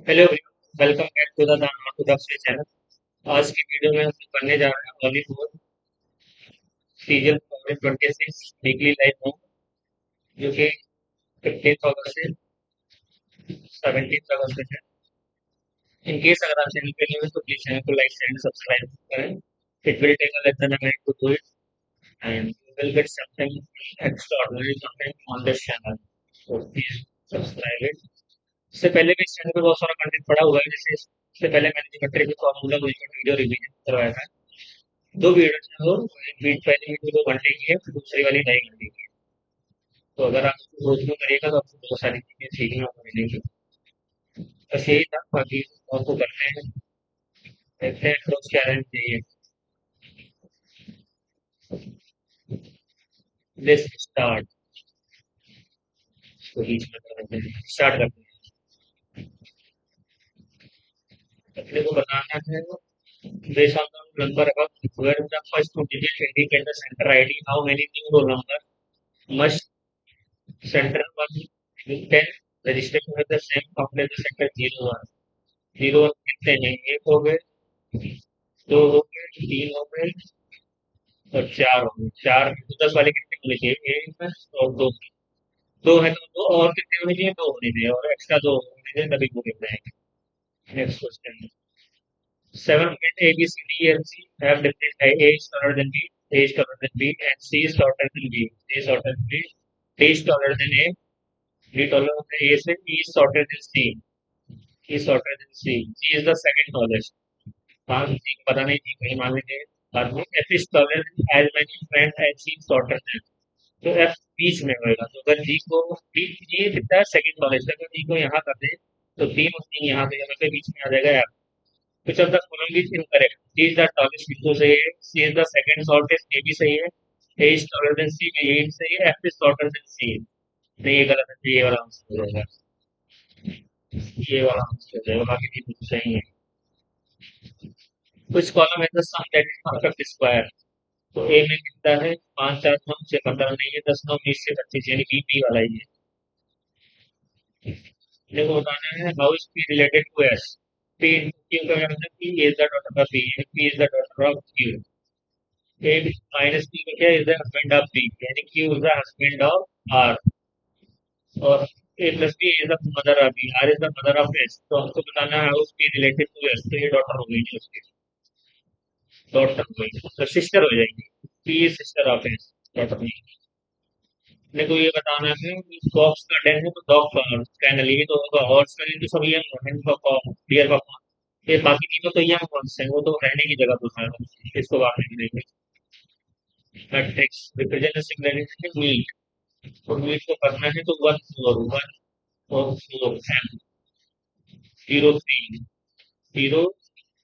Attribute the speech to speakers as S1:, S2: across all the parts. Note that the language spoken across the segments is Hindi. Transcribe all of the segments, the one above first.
S1: Hello, welcome back to the Danav channel. आज की वीडियो में हम लोग करने जा रहे हैं हॉलीवुड सीजन 26 वीकली लाइव में, जो कि 15 अगस्त से 17 अगस्त तक है। इन केस अगर आप चैनल पे नए हो तो प्लीज चैनल को लाइक एंड सब्सक्राइब करें। It will take a less than a minute to do it and you will get something extraordinary content on this channel, so please subscribe it. इससे पहले भी इस चैनल पे बहुत सारा कंटेंट पड़ा हुआ है, जैसे इससे पहले मैंने जियोमेट्री की फॉर्मूला वीडियो रिवीजन करवाया था। दो वीडियो हैं वो, एक पहली वीडियो 2 घंटे की है, फिर दूसरी वाली 2.5 घंटे की है। तो अगर आप उसको रोज में करिएगा तो आपको बहुत सारी चीजें सीखने को मिलेंगी। बस यही था, बाकी आपको करते हैं, देखते हैं रोज क्या रहना चाहिए। Let's start. इसको बीच में कर देते हैं, स्टार्ट करते हैं। अपने को बताना है based on the number above, where the first two digits indicate the center ID, how many new roll number must center one in 10 registration with the same complex center 01। 01 कितने हैं? एक हो गए, दो हो गए, तीन हो गए और चार हो गए। चार में तो 10 वाले कितने होने चाहिए? एक और दो। दो है तो दो और कितने होने चाहिए? दो होने चाहिए और एक्स्ट्रा दो होने चाहिए, तभी वो कितने हैं। Next question. Seven print A, B, C, D, and C have different A is taller than B, A is taller than B, and C is taller than B. A is taller than B, D is taller than A, D taller than A से E is shorter than C, E is shorter than C. C is the second tallest. हाँ, जी को पता नहीं, जी कहीं मान लीजिए। बाद में F is taller than as many friends as C is shorter than। तो F बीच में होएगा, तो अगर जी को जी कितना है? Second tallest. अगर जी को यहाँ कर दे तो तीन और तीन यहाँ पे बीच में आ जाएगा F। Which of the following is incorrect? C is the tallest, बिल्कुल सही है। C is the second shortest, ये भी सही है। A is taller than C, ये भी सही है। F is shorter than C, नहीं ये गलत है, तो ये वाला आंसर हो जाएगा। ये वाला आंसर हो जाएगा, बाकी भी कुछ सही है। कुछ कॉलम है the sum that is perfect square. तो ए में कितना है? 5, 4, 9 से 15 नहीं है, 10, 9, 20 से 25, यानी बी वाला ही है। देखो बताना है how is P related to S. P Q का मतलब P is the daughter of P, P is the daughter of Q. A minus P का क्या? Is the husband of P, यानी Q is the husband of R. और A plus B is the mother of B, R is the mother of S. तो हमको बताना है how is P related to S, तो ये डॉटर हो गई नहीं उसकी, डॉटर हो गई तो सिस्टर हो जाएगी। P is sister of S, daughter नहीं। अपने को ये बताना है डॉग्स का डेन है तो डॉग कैनल, ये तो होगा। हॉर्स का नहीं तो सब यंग डियर का फॉर्म। ये बाकी चीजों तो यंग हॉर्स है, वो तो रहने की जगह तो है, इसको बाहर नहीं देंगे। मैट्रिक्स रिप्रेजेंट सिंगुलरिटी मीट, तो मीट को करना है तो 1 4 1 और 4 0 3 0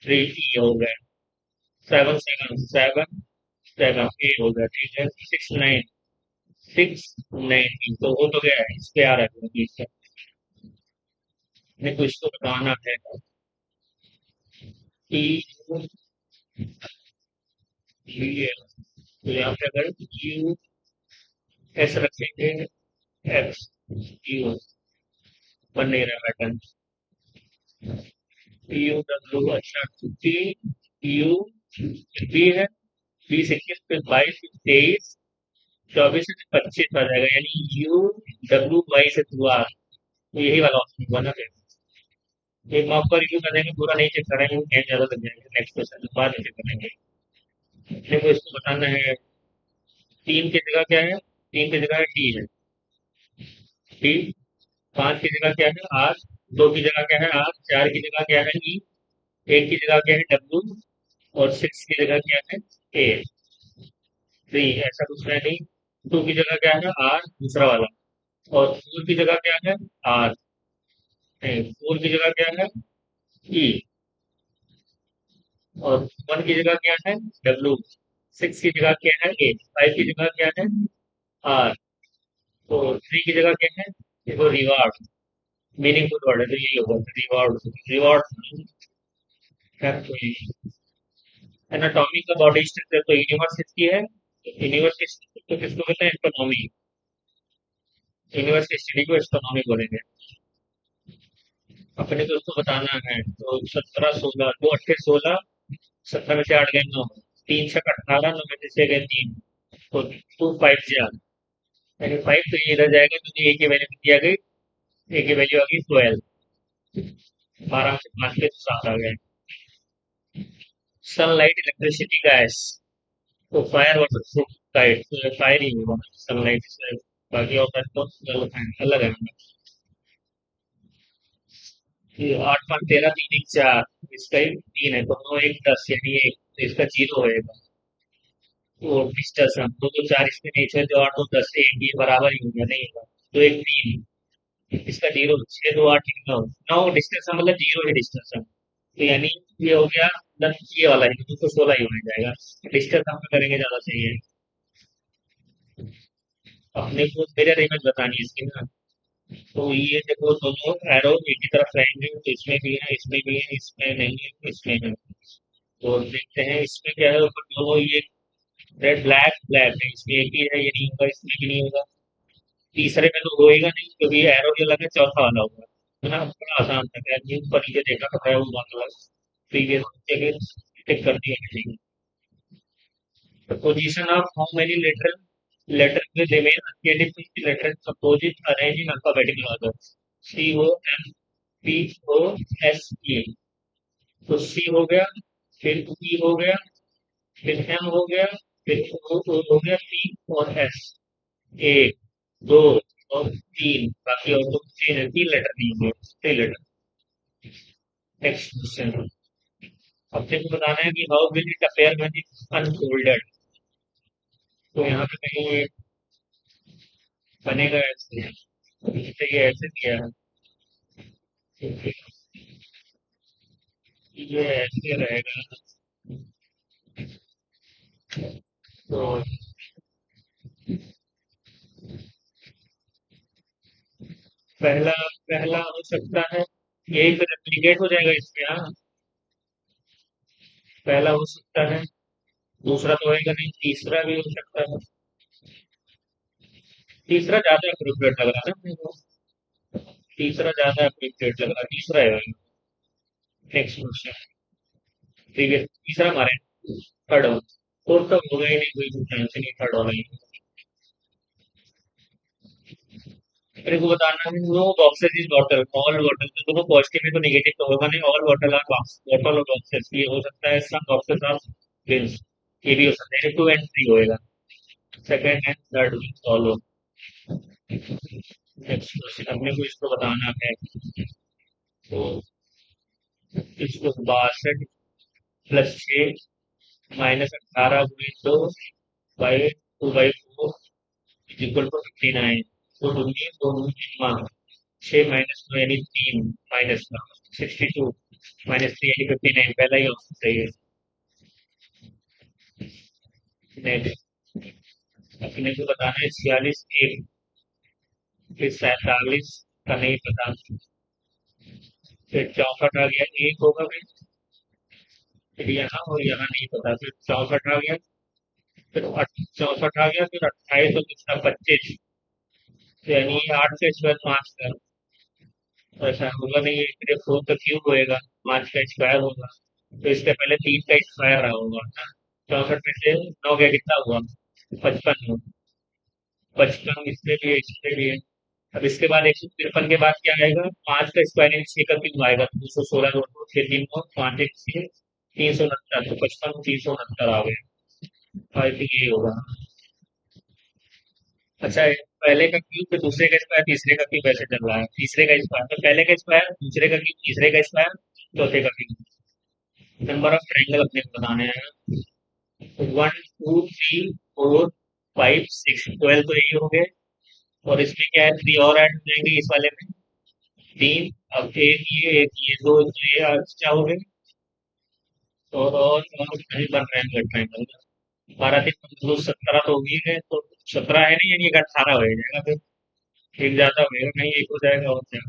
S1: 3 ई हो गया। 7 7 7 7 ए हो गया, ठीक है। 6 9 6 9 तो हो तो गया है, इस पे आ रहा है। मेरे को इसको बताना है कि ये, तो यहाँ पे अगर यू एस रखेंगे, एक्स यू बन नहीं रहा पैटर्न। यू डब्ल्यू, अच्छा पी यू बी है। 20 21 फिर 22 फिर 23 24 से 25 आ जाएगा, यानी यू डब्ल्यू वाई से हुआ। तो यही वाला ऑप्शन हुआ ना फिर। एक मॉक पर रिव्यू करेंगे, पूरा नहीं चेक करेंगे, टाइम ज्यादा लग जाएगा। नेक्स्ट क्वेश्चन बाद में चेक करेंगे। अपने को इसको बताना है तीन की जगह क्या है? तीन की जगह डी है, डी। पांच की जगह क्या है? आर। दो की जगह क्या है? आर। चार की जगह क्या है? ई। एक की जगह क्या है? डब्ल्यू। और सिक्स की जगह क्या है? ए। थ्री, ऐसा कुछ है नहीं। टू की जगह क्या है? आर, दूसरा वाला। और फोर की जगह क्या है? आर। फोर की जगह क्या है? ई। और वन की जगह क्या है? डब्ल्यू। सिक्स की जगह क्या है? ए। फाइव की जगह क्या है? आर। तो थ्री की जगह क्या है? देखो रिवार्ड, मीनिंगफुल वर्ड है तो यही होगा रिवॉर्ड। रिवॉर्ड एनाटॉमी का बॉडी स्ट्रक्चर तो यूनिवर्स किसकी है? यूनिवर्स की तो किसको कहते हैं? एस्ट्रोनॉमी। यूनिवर्स की स्टडी को एस्ट्रोनॉमी बोलेंगे। अपने को उसको बताना है, तो 17 16 दो अट्ठे 16, 17 में से 8 गए 9, 3 छक 18, 9 में से 6 गए 3, तो 2 5 जा, यानी 5, तो ये इधर जाएगा, तो ए की वैल्यू कितनी आ गई? ए की वैल्यू आ गई 12, 12 से 5 के 7 आ गए। सनलाइट इलेक्ट्रिसिटी गैस, तो फायर वाटर प्रूफ गाइड, तो फायर ही होगा सनलाइट से, बाकी और तो अलग है। ये 8 5 13, 3 1 4, इसका ही 3 है, तो 9 1 10, यानी एक, तो इसका 0 होएगा। वो डिस्टेंस हम दो दो चार इसमें नहीं छे, तो 8 2 10 1, ये बराबर ही होगा, नहीं होगा, तो एक 3, इसका 0, 6 2 8 9, 9 डिस्टेंस मतलब 0 ही डिस्टेंस है, तो यानी ये हो गया 10, ये वाला ही 216 ही हो जाएगा। डिस्टेंस हम करेंगे ज्यादा सही है। अपने को मिरर इमेज बतानी है इसकी ना, तो ये देखो दोनों एरो एक ही तरफ रहेंगे, तो इसमें भी है, इसमें भी है, इसमें नहीं है, इसमें है। तो देखते हैं इसमें क्या है, ऊपर दोनों ये रेड ब्लैक ब्लैक है, इसमें एक ही है, ये नहीं होगा, इसमें भी नहीं होगा। तीसरे में तो होएगा नहीं, क्योंकि एरो जो लगा चौथा वाला होगा, है ना, बड़ा आसान था, क्या जी ऊपर नीचे देखा तो है वो बात अलग, प्रीवियस जगह टिक कर दिया है। The position of how many letter will remain unchanged if the letter composite arranged in alphabetical order. C O M P O S E, तो C हो गया, फिर E हो गया, फिर M हो गया, फिर O हो गया, P और S, एक दो और तीन, बाकी और तो 3 लेटर नहीं हुए, 3 लेटर। नेक्स्ट क्वेश्चन, अपने को बताना है कि how will it appear when it unfolded, तो यहाँ पे कहीं बनेगा ऐसे, जैसे ये ऐसे दिया है, ये ऐसे रहेगा, तो पहला पहला हो सकता है, यही तो रेप्लिकेट हो जाएगा इसमें, हाँ, पहला हो सकता है, दूसरा तो होएगा नहीं, तीसरा भी हो सकता है, तीसरा ज्यादा अप्रोप्रिएट लग रहा है ना मेरे को, तीसरा ज्यादा अप्रोप्रिएट लग रहा है, तीसरा है। नेक्स्ट क्वेश्चन, प्रीवियस तीसरा हमारे, थर्ड हो, फोर्थ तो होगा ही नहीं, कोई टेंशन नहीं, थर्ड वाला ही। मेरे को बताना है, no boxes is bottle, all bottle, तो दोनों पॉजिटिव है तो नेगेटिव तो होगा नहीं, all bottle are box, bottle और बॉक्सेस, ये हो सकता है, सम बॉक्सेस आर बिन्स, ये भी हो सकता है, 2 and 3 होएगा, second and third will follow. Next question, अपने को इसको बताना है, तो इसको 62 + 6 - 18 × 2 बाई 2/4 इज इक्वल टू 59, तो दूनी दोनों जिम्मा, 6 - 2 यानी 3, माइनस का 62 - 3 यानी 59, पहला ही ऑप्शन सही है। नेक्स्ट, अपने को बताना है 46 एक, फिर 47 का नहीं पता, फिर 64 आ गया, एक होगा, फिर यहाँ और यहाँ नहीं पता, फिर 64 आ गया, फिर 64 आ गया, फिर 28 और कितना 25, तो यानी 8 का स्क्वायर 5 का, तो ऐसा होगा नहीं, फिर 4 का क्यूब होएगा, 5 का स्क्वायर होगा, तो इससे पहले 3 का स्क्वायर रहा होगा, 64 में से 9 गया, कितना हुआ? 55, 55 इससे भी है, इससे भी है। अब इसके बाद 153 के बाद क्या आएगा? 5 का स्क्वायर यानी 6 का क्यूब आएगा, 216 जोड़ 6 3 9 5 1 6, 369, तो 55 369 आ गया, आई थिंक ये होगा। अच्छा, पहले का क्यूब फिर दूसरे का स्क्वायर, तीसरे का क्यूब ऐसे चल रहा है, तीसरे का स्क्वायर तो पहले का स्क्वायर, दूसरे का क्यूब, तीसरे का स्क्वायर, चौथे का क्यूब। नंबर ऑफ ट्रायंगल अपने को बनाने हैं, 1 2 3 4 5 6, 12 तो यही हो गए, और इसमें क्या है, 3 और ऐड हो जाएंगे इस वाले में, 3, अब एक ये 2, तो ये क्या हो गए, और कहीं बन रहे हैं ट्रायंगल, 12 3 15 17 तो हो ही गए, तो 17 है नहीं, यानी 18 हो जाएगा, फिर एक ज्यादा होएगा, नहीं एक हो जाएगा, और क्या।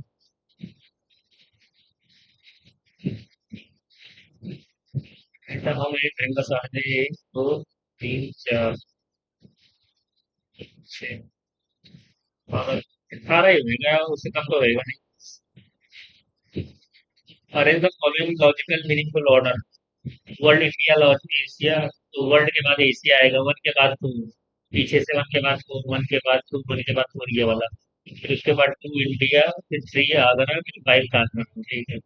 S1: ऐसा हम एक ट्रायंगल समझे, 1 2 3 4 6, 12 18 ही होएगा, उससे कम तो होएगा नहीं। Arrange the following logical meaningful order. World, India, laws, Asia. तो वर्ल्ड के बाद एशिया आएगा, वन के बाद टू, पीछे से वन के बाद फोर, वन के बाद टू, वन के बाद फोर, ये वाला। फिर उसके बाद टू इंडिया, फिर थ्री आगरा, फिर फाइव कानपुर, ठीक है।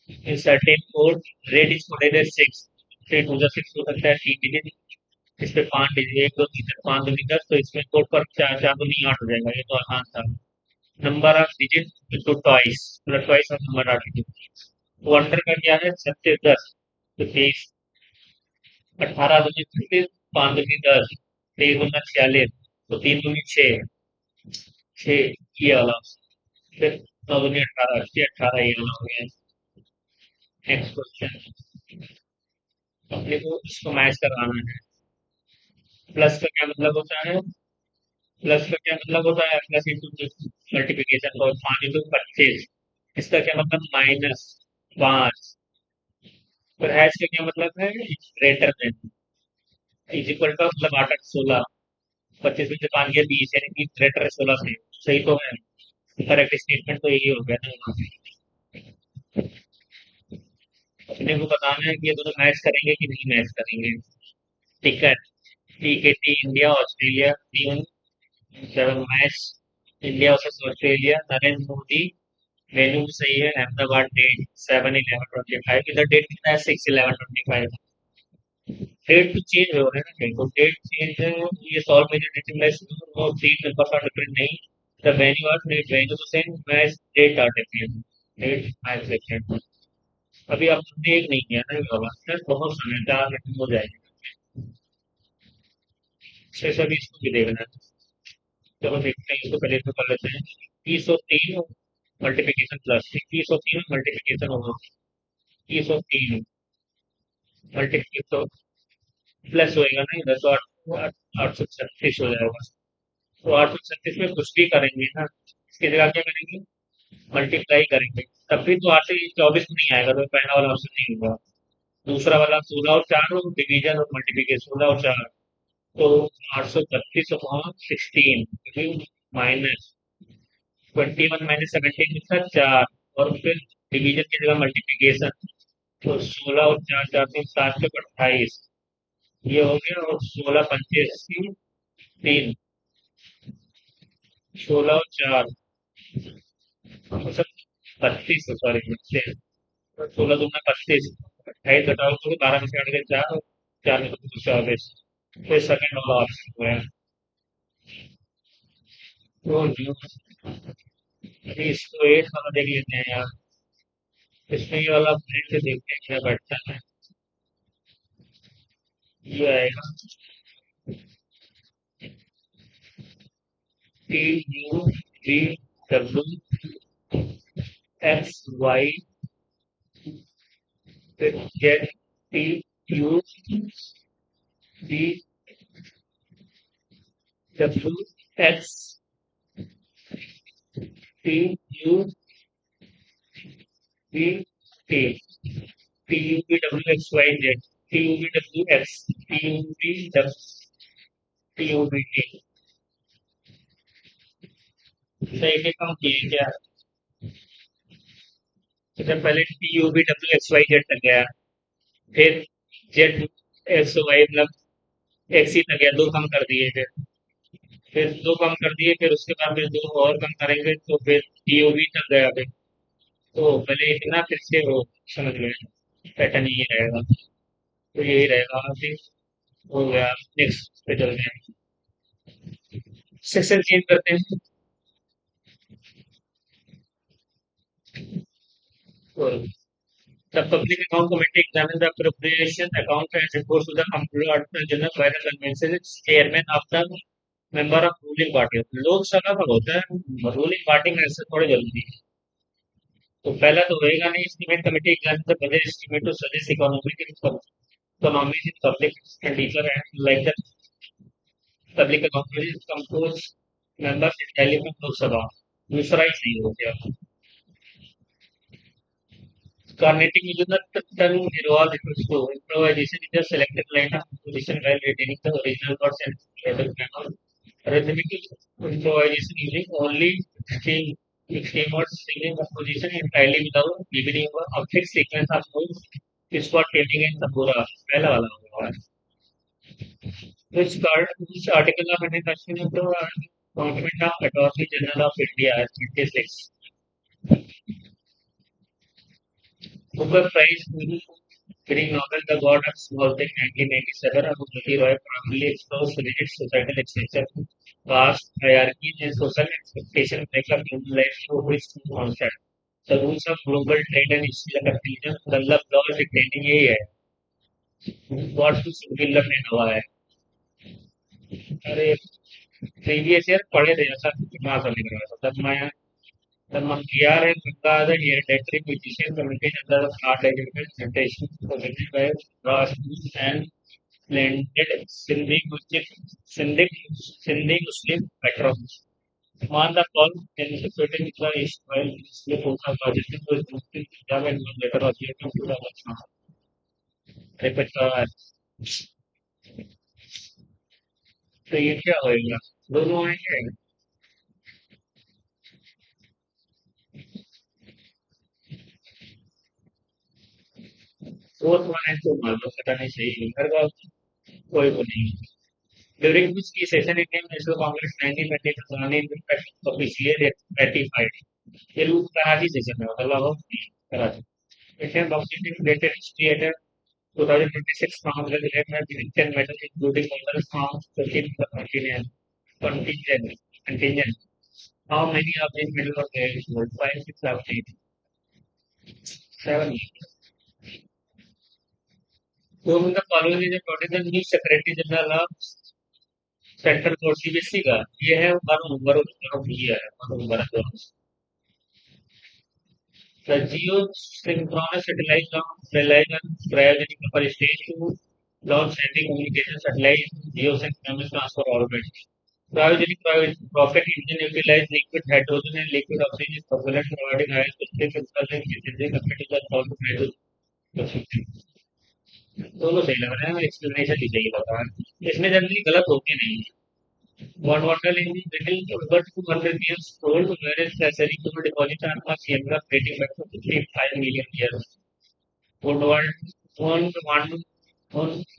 S1: फिर certain code, red is coded six. फिर टू जा सिक्स हो सकता है, तीन डिजिट। इस पे पांच डिजिट, एक दो तीन चार पांच दूनी दस, तो इसमें कोड पर चार चार दूनी आठ हो जाएगा, ये तो आसान था। Number of digit to twice, मतलब twice of number of digit. Wonder का क्या है, छत्तीस दस, तो तेईस। अठारह दूनी छत्तीस, पांच दूनी दस, तेईस दूना छियालीस, तो तीन दूनी छः, छः, ये वाला। फिर नौ दूनी अठारह, छः अठारह, ये वाला हो गया। नेक्स्ट क्वेश्चन, अपने को इसको मैच करवाना है। प्लस का क्या मतलब होता है, प्लस का क्या मतलब होता है, प्लस इंटू मल्टीप्लीकेशन, और पाँच इंटू पच्चीस। इसका क्या मतलब, माइनस पाँच। फिर हैश का क्या मतलब है, greater than, is equal to, मतलब आठ आठ सोलह, पच्चीस में से पाँच गया बीस, यानी कि ग्रेटर है सोलह से। सही तो है, करेक्ट स्टेटमेंट तो यही हो गया ना यहाँ पे। अपने को बताना है कि ये दोनों मैच करेंगे कि नहीं मैच करेंगे। टिकट, टीकेटी, इंडिया ऑस्ट्रेलिया, तीन, seven match. India versus Australia, Narendra Modi. Venue सही है अहमदाबाद, डेट 7/11/25, इधर डेट कितना है, 6/11/25। डेट तो चेंज हो रहा है ना कहीं, तो डेट चेंज है। ये सॉल्व में जो डेसिमल, वो तीन नंबर का डिफरेंट नहीं। The venue are date, venue तो same, match date are different, date match different. अभी आप देख नहीं किया ना ये वाला, सर बहुत समय, 4 मिनट में हो जाएगा। छह सौ बीस को भी देखना है। चलो देखते हैं, इसको पहले तो कर लेते हैं। 303 मल्टीप्लीकेशन प्लस 303 मल्टीप्लीकेशन होगा, 303 मल्टीप्लीकेशन प्लस होएगा ना इधर, तो आठ, 836 हो जाएगा। तो 836 में कुछ भी करेंगे ना, इसकी जगह क्या करेंगे, मल्टीप्लाई करेंगे। तब भी तो 8 से 24 में नहीं आएगा, तो पहला वाला ऑप्शन नहीं होगा। दूसरा वाला 16 और 4, और डिवीजन और मल्टीप्लीकेशन 16 और 4, तो 832/16, माइनस 21 - 17 के साथ चार, और फिर डिवीजन की जगह मल्टीप्लीकेशन, तो 16 और 4, 4 से 7 के 28, ये हो गया। और 16 × 5 = 3, 16 और 4, मतलब 32, सॉरी, 16 दूना 32, 28 घटाओ तो 12 में से 8 गए 4, 4 में तो 24। फिर सेकंड वाला ऑप्शन हुआ है। तो इसको 8 वाला देख लेते हैं यार, इसमें ये वाला प्रिंट देखते हैं क्या बैठता है। ये आएगा TUV W X Y Z, TUV, सही के कम किए क्या। तो पहले TUV W X Y Z तक गया, फिर Z X Y, मतलब एक्स ही तक गया, दो कम कर दिए। फिर दो कम कर दिए, फिर उसके बाद फिर दो और कम करेंगे, तो फिर TUV तक गया। फिर तो पहले इतना, फिर से वो, समझ गए पैटर्न यही रहेगा, तो यही रहेगा फिर। हो गया, नेक्स्ट पे चलते हैं, सेक्शन चेंज करते हैं। तो the public account committee examines the appropriation account and reports to the comptroller auditor general by the convenes chairman of the member of ruling party। Lok Sabha का होता है, रूलिंग पार्टी में ऐसे थोड़े जल्दी है। तो पहला तो होएगा नहीं, estimate committee exam the budget estimate to suggest economy in public expenditure and like the public account compose members in Delhi में लोकसभा। दूसरा ही सही हो गया। Coordinating within the term involved to improvisation in the selected line of position while retaining the original thoughts and level manner. Rhythmic improvisation using only string extreme or swinging of position entirely without giving a fixed sequence of moves is what trading in Tambura. पहला वाला होगा. Which article of Indian Constitution to Government of Attorney General of India 26. Booker Prize winning novel The God of Small Things 1997 Arundhati Roy prominently explores rigid societal expectations, vast hierarchies and social expectations make up human life through which to concept. The rules of global trade and industrial capitalism, मतलब लॉ डिक्टेटिंग यही है. व्हाट टू सिंगुलर ने हुआ है. अरे प्रीवियस ईयर पढ़े थे ऐसा दिमाग से निकल रहा था तब हम यार है Ganga the hereditary musician communities under the art education presentation presented by Rashid and blended Sindhi Sindhi Muslim backgrounds. On the call, then separated the East while Muslim Hosa Bajatan was Muslim Punjab and was later objected to the repertoire. तो ये क्या होएगा दोनों आएंगे फोर्थ वन है तो मान लो पता नहीं सही हर बार कोई को नहीं during which key session Indian National Congress 1920 to 1950 officially ratified ये रूल कराची सेशन में मतलब अब Karachi Indian boxing related history at 2026 Commonwealth Games have been 10 medals including medals from 13 contingent. How many of these medals are there? 5, 6, 7, 8, 7. Whom the following is according to the new Secretary General of Central Board CBSE का ये है वरुण ये है Varun Bhardwaj the geosynchronous satellite launch relies on cryogenic upper stage to launch sending communication satellite geosynchronous transfer orbit. Cryogenic rocket engine utilize liquid hydrogen and liquid oxygen is propellant providing higher specific physical and efficiency compared to the solid hydrogen. दोनों सही लग रहे हैं एक्सप्लेनेशन भी सही लग रहा है इसमें जनरली गलत होते नहीं one water line is little over 200 years old whereas the cerebral deposit are much younger dating back to 55 million years. Gondwana Gondwana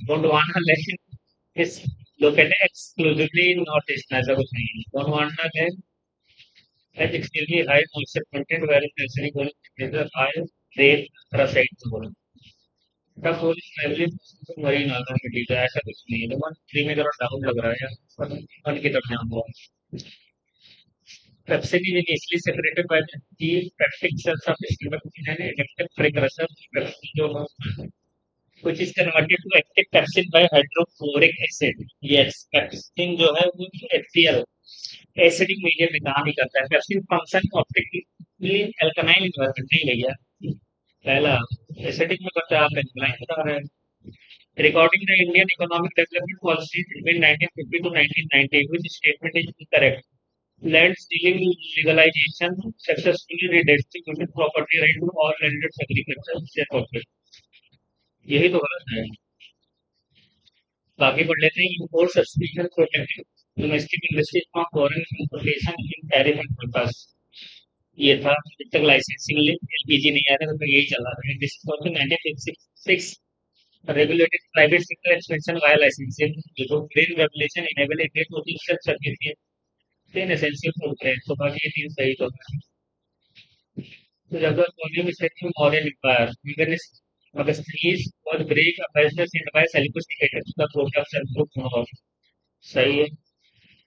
S1: Gondwana lake is located exclusively in northeast ऐसा कुछ नहीं है. Gondwana lake has extremely high moisture content whereas the cerebral is a high rate parasite zone. The whole is family marine alternative है ऐसा कुछ नहीं है. तो वन थ्री में जरा डाउन लग रहा है यार वन की तरफ जाऊंगा. Pepsin is initially separated by the key peptic cells of the stomach and electric precursor pepsin जो which is converted to active pepsin by hydrochloric acid. Yes, pepsin जो है वो HCl एसिडिक मीडियम में काम ही करता है. पेप्सिन फंक्शन ऑप्टिकली एल्कनाइन इन्वायरमेंट नहीं भैया पहला एसिडिक में करता है आप एल्कनाइन बता रहे हैं. Recording the Indian economic development policy between 1950 to 1990, which statement is incorrect. Land stealing legalization successfully redistributed property right to all landed agriculture से profit. यही तो गलत है. बाकी पढ़ लेते हैं import substitution protected domestic industries from foreign importation in tariff and purpose. ये था जब तक लाइसेंसिंग एलपीजी नहीं आया था तब तक यही चला था. This is also 1956 regulated private sector expansion via licensing. जो green regulation enable India to do such services. तीन एसेंशियल होते हैं तो बाकी ये तीन सही तो है. तो जब तक वॉल्यूम स्ट्रेचिंग मॉडल रिक्वायर मगर स्ट्रीज और ब्रेक अपेशनल सेंड बाय सेलिब्रिटी इंडिकेटर का प्रोग्राम सेल्फ ग्रुप सही है.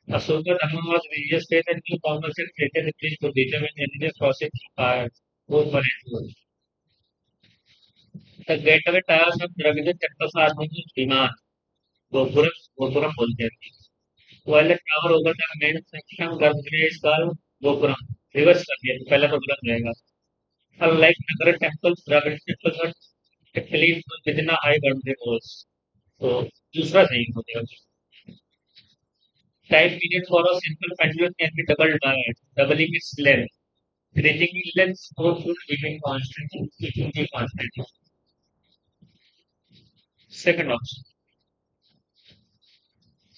S1: Ashoka Dhamma was religious faith and new commercial created replaced Buddhism and religious process required. Both were influenced. The gateway towers of Dravidian temples are known as Viman. Gopuram बोलते हैं. While the tower over the main section गर्भगृह is called Gopuram. रिवर्स कर दिया तो पहला तो गलत रहेगा. Unlike Nagara temples, Dravidian temples are typically within a high boundary walls. तो दूसरा सही हो गया. Time period for a simple pendulum can be doubled by doubling its length. Creating length score should remain constant. It will be constant. Second option.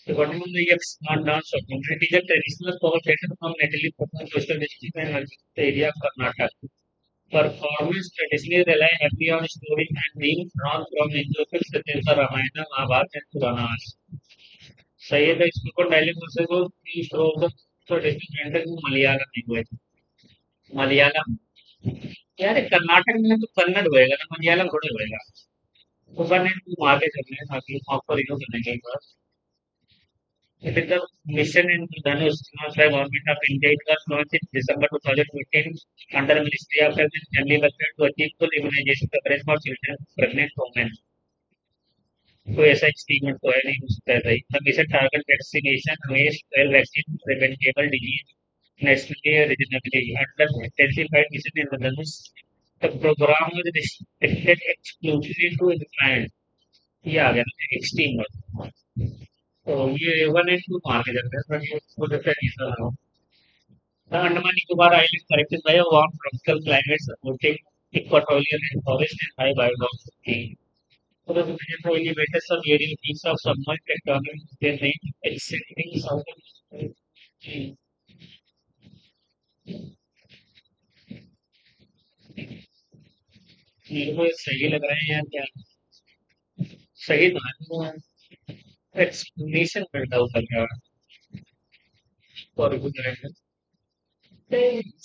S1: According to the smart dance of it is a traditional folk theatre from Italy, from coastal district and the area of Karnataka. Performance traditionally rely heavily on stories and themes drawn from mythological such as the Ramayana, Mahabharata, and Puranas. सही है तो इसके ऊपर पहले मुझसे तो three strokes of traditional gender in Malayalam language Malayalam यार कर्नाटक में तो कन्नड़ होएगा ना मलयालम थोड़ी होएगा ऊपर ने तुम आगे चल रहे हैं ताकि आपको रिव्यू करने के बाद it is the mission in Dhanush announced by Government of India. It was launched in December 2015 under Ministry of Health and Family Welfare to achieve full immunization coverage for children and pregnant women. कोई ऐसा एक्सपेरिमेंट तो है नहीं हो सकता है भाई the mission target vaccination against 12 vaccine preventable disease nationally or regionally under intensified mission in the Dhanush. The program was restricted exclusively to infant. ये आ गया ना एक्सट्रीम तो ये वन एंड टू मार के जाते हैं पर ये उसको जैसे ऐसा ना हो The Andaman Nicobar Islands characterized by a warm tropical climate supporting equatorial and forest and high biodiversity. So the region elevated some aerial peaks of submerged tectonic their range extending south of मेरे को सही लग रहे हैं यार क्या सही तो है एक्सप्लेनेशन करता हूँ क्या और कुछ रहेगा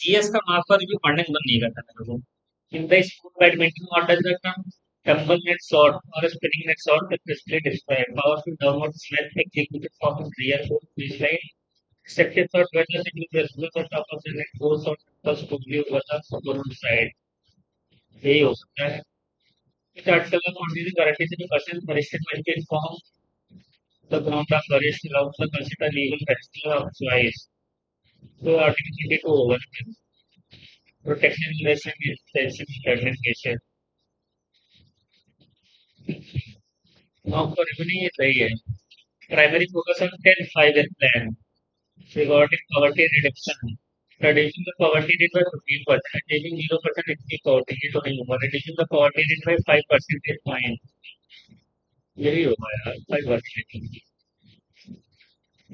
S1: जीएस का मार्क पर भी पढ़ने का मन नहीं करता मेरे को In the sport badminton, what does the term tumble net shot or a spinning net shot precisely describe? Powerful downward smash executed from the rear foot baseline. Second shot, whether it is result of top of the net goes or touches quickly over the opponent side. यही हो सकता है इस आर्टिकल का कॉन्टिन्यू गारंटी से पर्सन परिष्कृत medical form the ground of forest allowed the consider legal festival of choice तो आर्टिकल 22 होगा protection relation with sensitive pregnant cases आपका रिव्यू ये सही है primary focus on 10 5 year plan regarding poverty reduction reducing the poverty rate by 15% achieving 0% extreme poverty rate नहीं होगा reducing the poverty rate by 5 percentage point यही होगा यार 5%.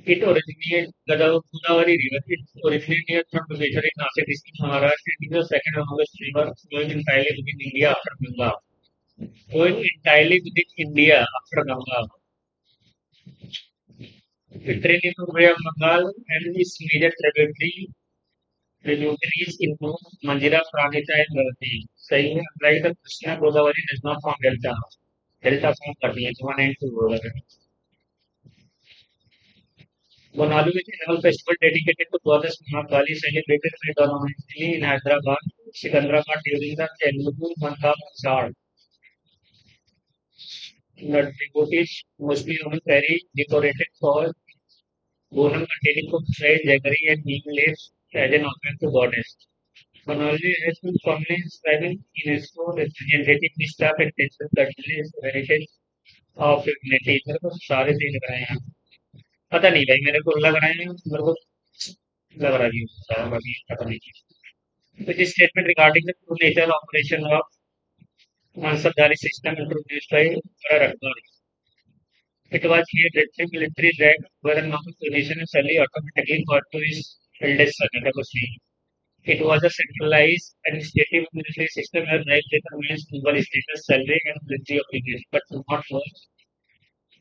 S1: It originated Godavari River. It originated from the major in Nashik district, Maharashtra. It is the second longest river flowing entirely within India after Ganga. Flowing entirely within India after Ganga. It drains into Bay of Bengal and its major tributaries include Manjira, Pranita, and Bharati. सही है like the Krishna Godavari does not form delta. Delta form करती है तो 1 and 2 होगा. Bonalu is an annual festival dedicated to Goddess Mahakali celebrated predominantly in Hyderabad, Sikandrabad during the Telugu month of Ashad. The devotees mostly on carry decorated for bonum containing cooked fried jaggery and neem leaves as an offering to goddess. Bonalu has been formally inscribed in UNESCO representative list of intensive cultural heritage of humanity. मेरे को सारे दे लग रहे हैं पता नहीं भाई मेरे को लग रहे हैं मेरे को लग रहा है अभी पता नहीं which is statement regarding the true nature operation of Mansardhari system introduced by Emperor Akbar. It was here that the military rank where a normal position is only automatically got to his eldest son, Akassi. It was a centralized administrative military system where rank determines naval status, salary, and military obligation, but not more.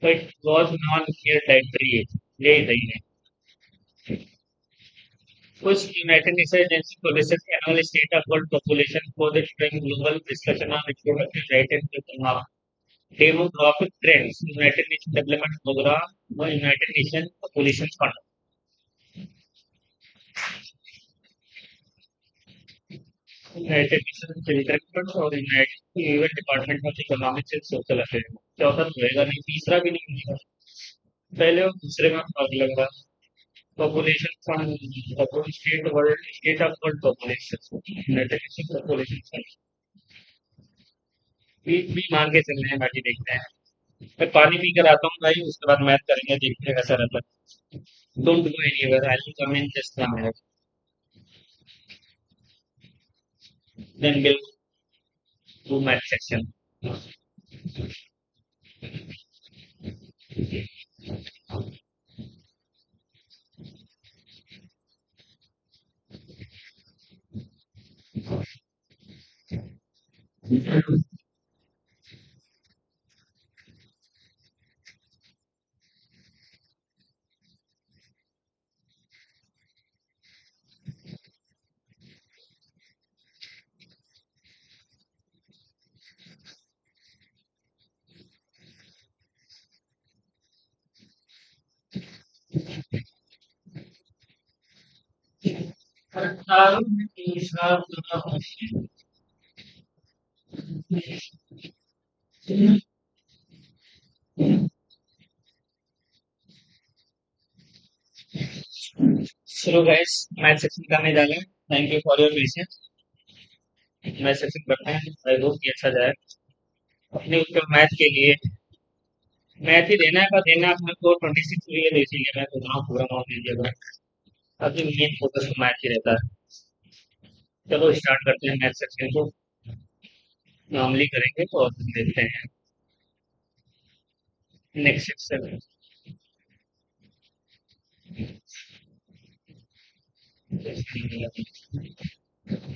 S1: So it was non-clear dietary. यही नहीं है कुछ United nation agency publishes annual state of world population for the global discussion on reproductive right and demographic trends, United Nations Development Program, or United Nations Population Fund. United Nations Children Fund और United UN Department of Economics and Social Affairs. चौथा तो रहेगा नहीं तीसरा भी नहीं होगा पहले और दूसरे में भाग लग रहा population fund state of world population United nation population fund भी मान के चल रहे हैं बाकी देखते हैं मैं पानी पी कर आता हूँ भाई उसके बाद मैथ करेंगे देखते हैं कैसा रहता है don't go anywhere I will come in just 1 minute then we'll do math section चलो गाइस, मैथ सेक्शन करने जा रहे हैं। Thank you for your patience. Math section करते हैं। आई होप कि अच्छा जाए अपने ऊपर मैथ के लिए। मैथ ही देना है, पर देना है अपने को 26 हुई है, तो इसीलिए मैं सोच रहा हूँ पूरा मार्क्स दीजिएगा। अभी मेन फोकस तो मैथ ही रहता है। चलो स्टार्ट करते हैं मैथ सेक्शन को। नॉर्मली करेंगे तो और फिर देखते हैं नेक्स्ट सेक्शन।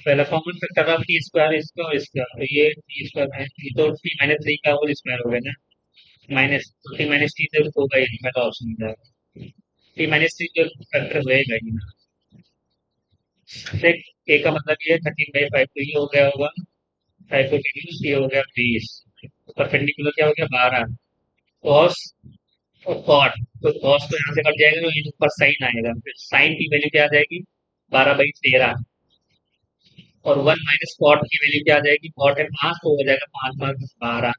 S1: पहला कॉमन फैक्टर था टी स्क्वायर, इसका और इसका, तो ये टी स्क्वायर है, ये तो टी माइनस थ्री का होल स्क्वायर हो गया ना। माइनस टी माइनस टी तो होगा ही नहीं, मैं तो ऑप्शन में जाएगा। टी माइनस थ्री जो फैक्टर होएगा ही ना। देख, ए का मतलब ये 13/5, तो ये हो गया होगा हाइपोटेन्यूज, ये हो गया 20। परपेंडिकुलर क्या हो गया 12। कॉस और कॉट, तो कॉस तो यहाँ से कट जाएगा, तो ये ऊपर साइन आएगा, फिर साइन की वैल्यू क्या आ जाएगी 12/13। और 1 - कॉट की वैल्यू क्या आ जाएगी, कॉट है 5, तो हो जाएगा 5 - 12।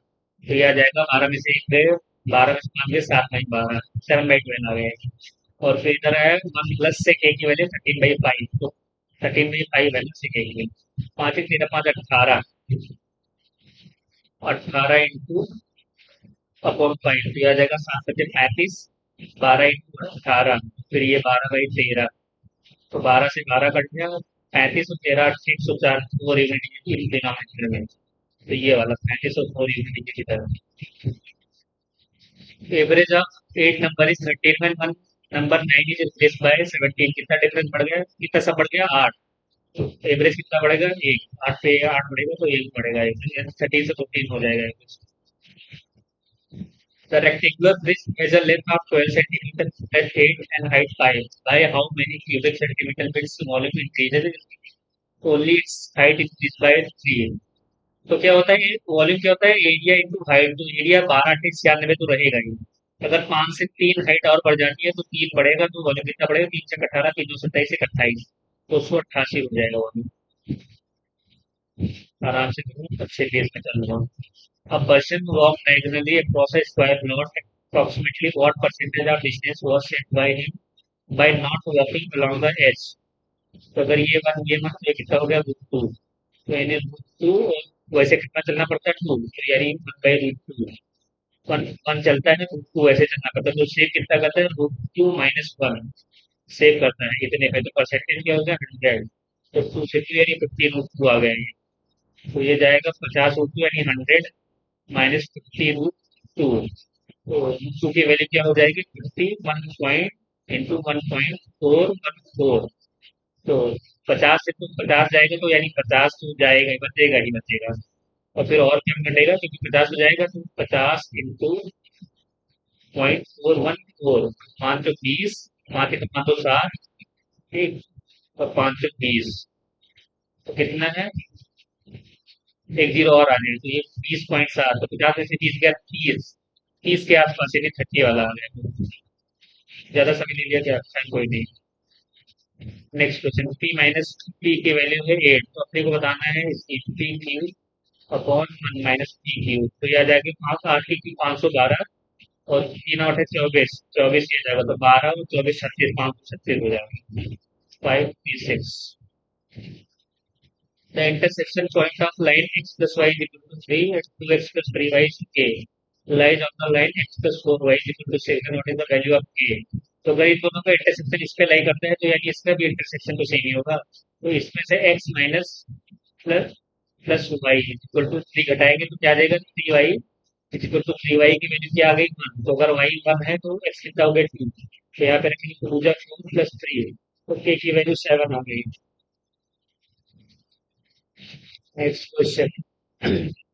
S1: तो ये आ जाएगा 12 में से 1 गए, 12 में से 5 गए, 7/12, 7/12 आ गए। और फिर इधर है 1 से k की वैल्यू 13/5, तो 13/5 है ना से k की वैल्यू। 5 एक 13, 5 18, 18 इंटू अपॉन 5, तो ये आ जाएगा 7×5 = 35, 12 इंटू 18, फिर ये 12/13। तो 12 से 12 कट गया, 35 और 13 104, फोर यूनिट डिनोमिनेटर में। तो ये वाला 35 और फोर यूनिट की तरह। Average of 8 number is 13 when one number 9 is replaced by 17, कितना डिफरेंस बढ़ गया, कितना सा बढ़ गया 8। तो एवरेज कितना बढ़ेगा 1, 8 से 8 बढ़ेगा तो 1 बढ़ेगा, 13 से 14 हो जाएगा average. The rectangular bridge has a length of 12 centimeters, breadth 8 and height 5. By how many cubic centimeter its volume increases? Only its height increased by 3। तो क्या होता है, वॉल्यूम क्या होता है, एरिया इंटू हाइट। तो एरिया 12 8 96 तो रहेगा ही। अगर 5 से 3 हाइट और बढ़ जाती है तो 3 बढ़ेगा, तो वॉल्यूम कितना बढ़ेगा, 3 से 18, 3 2 27 28, तो 188 हो जाएगा वॉल्यूम। आराम से करो, अच्छे पेस में चल रहा हूँ। A person walked diagonally across a square plot. Approximately what percentage of distance was saved by him by not walking along the edge? तो अगर ये वन ये वन, तो ये कितना हो गया √2। तो यानी √2, वैसे कितना चलना पड़ता है 2, तो यानी 1/√2। वन वन चलता है ना, तो 2 वैसे चलना पड़ता है, तो सेव कितना करता है √2 - 1 सेव करता है इतने पे। तो परसेंटेज क्या हो गया 100। तो 2 से 2 यानी 50√2 आ गया ये। तो ये जाएगा 50√2 यानी 100 -50√2। तो टू की वैल्यू क्या हो जाएगी 51 पॉइंट इंटू 1.414। तो 50 से तो 50 जाएगा, तो यानी 50 तो जाएगा ही, बचेगा ही बचेगा। और फिर और क्या घटेगा, क्योंकि 50 हो जाएगा, तो 50 इंटू 0.414, 520, 5 के 560, ठीक, और 520, तो कितना है, एक जीरो और आ जाएगा, तो ये 20.7। तो 50 में से 20 गया 30, 30 के आसपास, यानी 30 वाला आ गया। ज्यादा समय ले लिया क्या, अच्छा कोई नहीं। Next question, P minus P की वैल्यू है 8, तो अपने को बताना है इसकी P Q upon 1 minus P Q. तो यह आ जाएगी 5 8 की क्यू 512, और 3 8 है 24, 24 ये जाएगा, तो 12 और 24 36, 536 हो जाएगा। 5 3 6। The intersection point of line x plus y is equal to 3 and 2x plus 3y is k lies on the line x plus 4y is equal to 6, and what is the value of k? तो अगर इन दोनों का इंटरसेक्शन इस पे लाई करते हैं, तो यानी इसका भी इंटरसेक्शन तो सेम ही होगा। तो इसमें से x minus plus plus Y equal to 3 घटाएंगे, तो क्या आ जाएगा 3y इक्वल टू 3y की वैल्यू क्या आ गई 1। तो अगर y 1 है तो x कितना हो गया 2, तो यहाँ पे रखेंगे 2 जा 4 प्लस 3, तो k की वैल्यू 7 आ गई। Next question,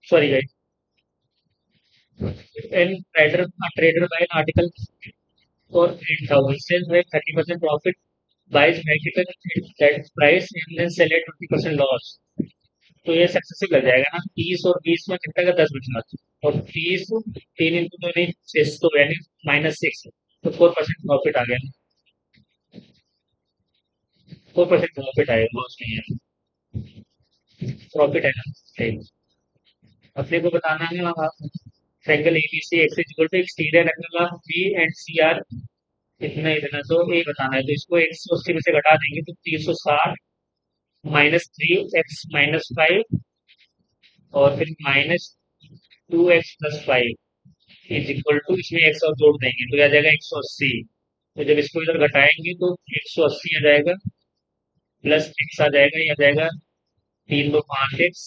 S1: sorry guys, an trader buy an article for 8,000 sale में 30% profit, buys article at that price and then sell at 20% loss. तो ये सक्सेसिव लग जाएगा ना, 30 और 20 में कितना का 10 बचा, और 30 तीन इंटू तो नहीं 6 तो यानी -6, तो 4% प्रॉफिट आ गया। 4% प्रॉफिट आएगा, लॉस नहीं है, प्रॉफिट है ना, सही। अपने को बताना है triangle ABC X equal to exterior angle of B and C are इतना इतना, तो ये बताना है, तो इसको 180 में से घटा देंगे तो 360 -3 x - 5 और फिर -2x + 5 इज इक्वल टू, इसमें एक्स और जोड़ देंगे तो आ जाएगा 180। तो जब इसको इधर घटाएंगे तो 180 आ जाएगा, प्लस एक्स आ जाएगा, ये आ जाएगा 3 2 5 एक्स,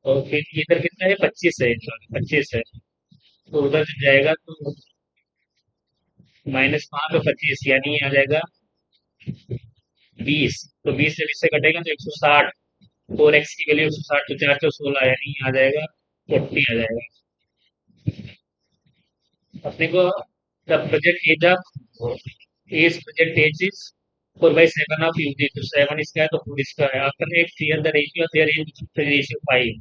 S1: और फिर इधर कितना है 25 है, 25 है, तो उधर जब जाएगा तो -5 और 25 यानी ये आ जाएगा 20। तो 20 जब इससे कटेगा तो 160, 4x की वैल्यू 160, तो 4 4 16 यानी ये आ जाएगा 40 आ जाएगा। अपने को the project age of age project age is 4/7 of unit, तो 7 इसका है तो 4 इसका है। आफ्टर एक clear the ratio there is ratio 5,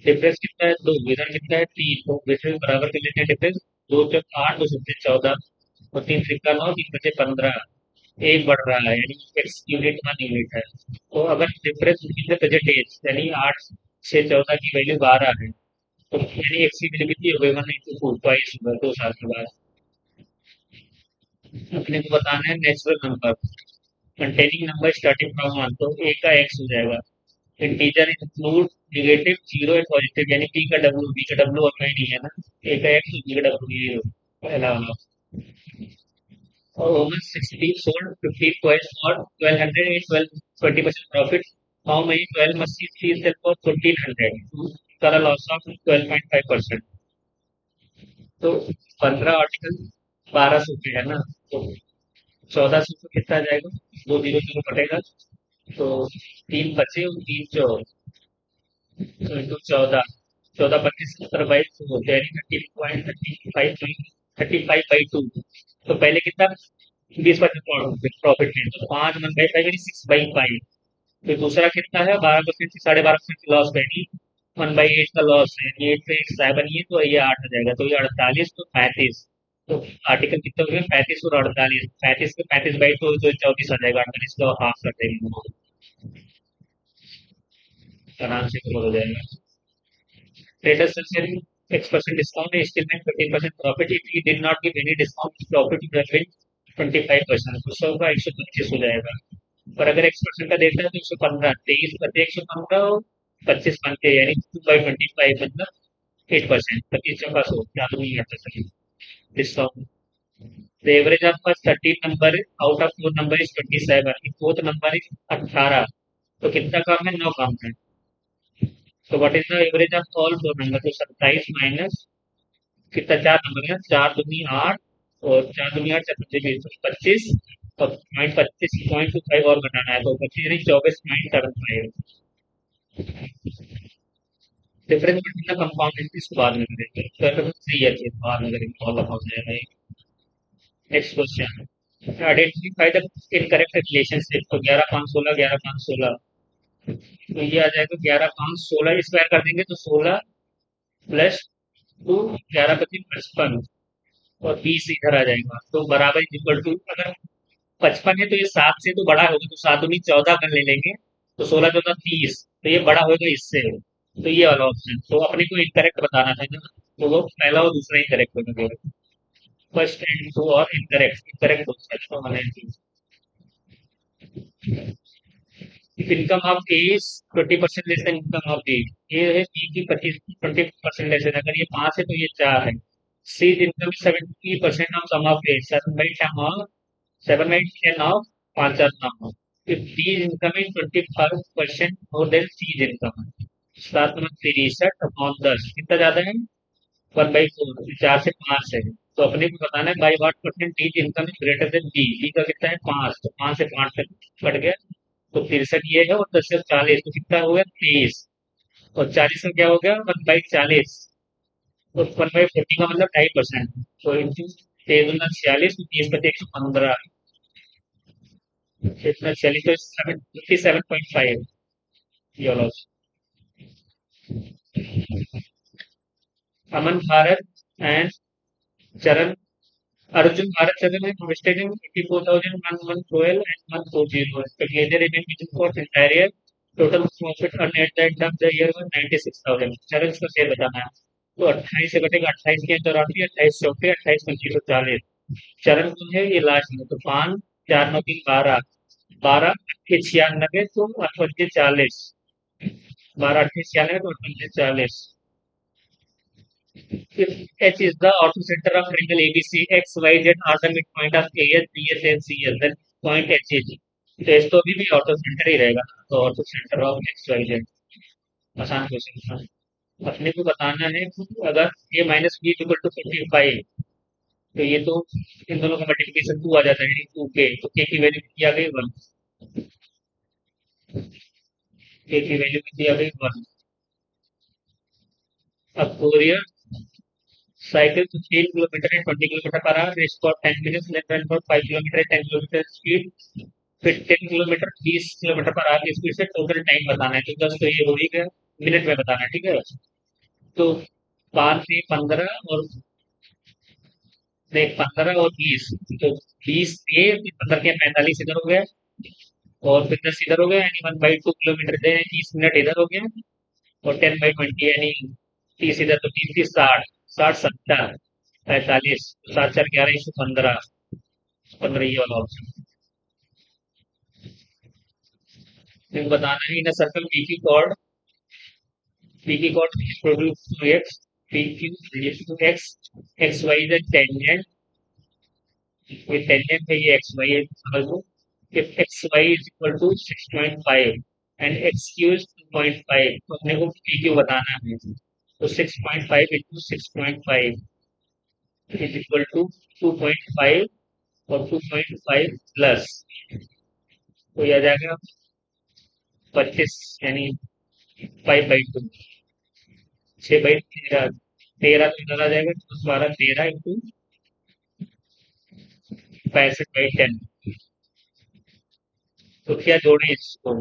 S1: difference कितना है 2, इधर कितना है 3, तो डिफरेंस बराबर कर लेते हैं, डिफरेंस 2 चौक 8, 2 7 14 और 3 त्रिका 9, 3 बचे 15, एक बढ़ रहा है यानी एक्स यूनिट 1 यूनिट है। तो अगर difference between the present age यानी 8 6 14 की वैल्यू 12 है, तो यानी एक्स की वैल्यू कितनी हो गई 1/2, 2 साल के बाद। अपने को बताना है natural number containing number starting from 1, तो ए का एक्स हो जाएगा। Integer include negative 0 and positive, यानी पी का डब्ल्यू, बी का डब्ल्यू और नहीं है ना, ए का एक्स बी का डब्ल्यू, ये पहला वाला। और oven 60 sold 15 coins for 1200 and 20% profit. How many 12 machines he sell for 1400? For a loss of 12.5%. तो 15 आर्टिकल 1200 पे है ना, तो 1400 पे कितना आ जाएगा, 2 0 0 कटेगा, तो 3 बचे और 3 जो इंटू 14, 14 25 70 बाई 2 होते हैं, 30.35/2। तो पहले कितना 20% प्रॉफिट है, तो 5 1/5 यानी 6/5। फिर दूसरा कितना है 12% से 12.5% लॉस है, यानी 1/8 का लॉस है, यानी 8 से 8 7 ही है, तो ये 8 आ जाएगा, तो ये 48 तो 35। तो आर्टिकल कितने हो गए 35 और 48, 35 के 35/2 तो 24 आ जाएगा, 48 का हाफ कर देंगे, आराम से कवर हो जाएगा। Traders will sell X% discount and still make 15% profit. If he did not give any discount, his profit would have been 25%, तो 100 का 125 हो जाएगा। पर अगर X% का देता है तो 115, 23 बचे 115 और 25 बनते हैं, यानी 2/25 मतलब 8%, 25 चौका 100, क्या तो नहीं आता सही discount. The average of first 13 number out of 4 number is 27, fourth number is 18, तो कितना काम है 9 काम है। तो what is the average of all 4 number, तो 27 माइनस कितना 4 नंबर है, 4 दूनी 8 और 4 दूनी 8 4 पंजे 20, तो 25 और 25.25 और घटाना है, तो 25 यानी 24.75। Difference between the compound interest बाद में करेंगे, तो 3 ईयर के बाद में करेंगे, ऑल हो जाएगा। Next question, identify the incorrect relationship, तो 11 5 16 11 5 16, तो ये आ जाएगा 11 5 16 स्क्वायर कर देंगे तो 16 प्लस 2 11 25 55 और 20 इधर आ जाएगा, तो बराबर इक्वल टू, अगर 55 है तो ये 7 से तो बड़ा होगा, तो 7 दूनी 14 कर ले लेंगे, तो 16 14 30, तो ये बड़ा होगा इससे, तो ये वाला ऑप्शन, तो अपने को इनकरेक्ट बताना था ना, तो वो पहला और दूसरा इनकरेक्ट होगा, फर्स्ट एंड टू और इनकरेक्ट, इनकरेक्ट हो सकता है। If income of A is 20% less than income of B, ये है B की 20% लेस है, अगर ये 5 है तो ये 4 है। C income 70% of sum of A, 7/10 ऑफ 5 4 9। If B income is 25% more than C income, 7 number 63 upon 10 कितना ज्यादा है 1/4, 4 से 5 है, तो अपने को बताना है by what percent D income is greater than B, B का कितना है 5, तो 5 से 5 तक कट गया, तो 63 ये है, और 10 से 40 तो कितना हो गया 23। और 40 का क्या हो गया, 1/40। तो 1/40 का मतलब 2.5%। तो इंटू 6×46, 30 × 115, कितना 40, तो 57.5 यूरोस। अमन भारत एंड चरण Arjun Bharat Chadha invested in 84,112 and 140. But they remain within for the entire year. Total profit earned at the end of the year was 96,000। चरण का शेयर बताना है। तो 28 से घटेगा, 28 के अंदर आती है, 28 से होते 28 2540। चरण जो है ये लास्ट में, तो 5 4 9 3 12, 12 8 96, तो 58 40, 12 8 96 तो 58 40। If H is the orthocenter of triangle ABC, X, Y, Z are the midpoint of AS, BS and CS, then point H is। तो एस तो अभी भी ऑर्थो सेंटर ही रहेगा ना, तो orthocentre of X Y Z. आसान क्वेश्चन था। अपने को बताना है कि अगर A minus B equal to 45, तो ये तो इन दोनों का मल्टीप्लिकेशन 2 आ जाता है, टू के, तो के की वैल्यू कितनी आ गई 1। के की वैल्यू कितनी आ गई 1। अब फोरियर साइकिल 15 किलोमीटर है 20 kilometre per hour, race for 10 minutes, let run for 5 kilometre है 10 किलोमीटर स्पीड, फिर 10 किलोमीटर 20 किलोमीटर पर आवर की स्पीड से टोटल टाइम बताना है। तो 10 तो ये हो ही गया, मिनट में बताना है, ठीक है। तो 5 से 15 और देख 15 और 20, तो 20 ये 15 के 45 इधर हो गया, और फिर 10 इधर हो गया, यानी 1/2 किलोमीटर इधर है, 30 मिनट इधर हो गया, और 10/20 यानी 30 इधर, तो 30 60, 60 70 45, 7 4 11 115, 15 ये वाला ऑप्शन। फिर बताना है in circle P Q chord, P Q chord produce to X, P Q relation to X, X Y is tangent, ये टेंजेंट है, ये एक्स वाई है, समझ लो। If X Y is equal to 6.5 and X Q is 2.5, तो अपने को पी क्यू बताना है। तो 6.5 इंटू 6.5 इज इक्वल टू 2.5, और 2.5 प्लस, तो यह आ जाएगा 25, यानी 5/2, 6/13, 13 तो इधर आ जाएगा, 12 13 इंटू 65/10। तो क्या जोड़े इसको,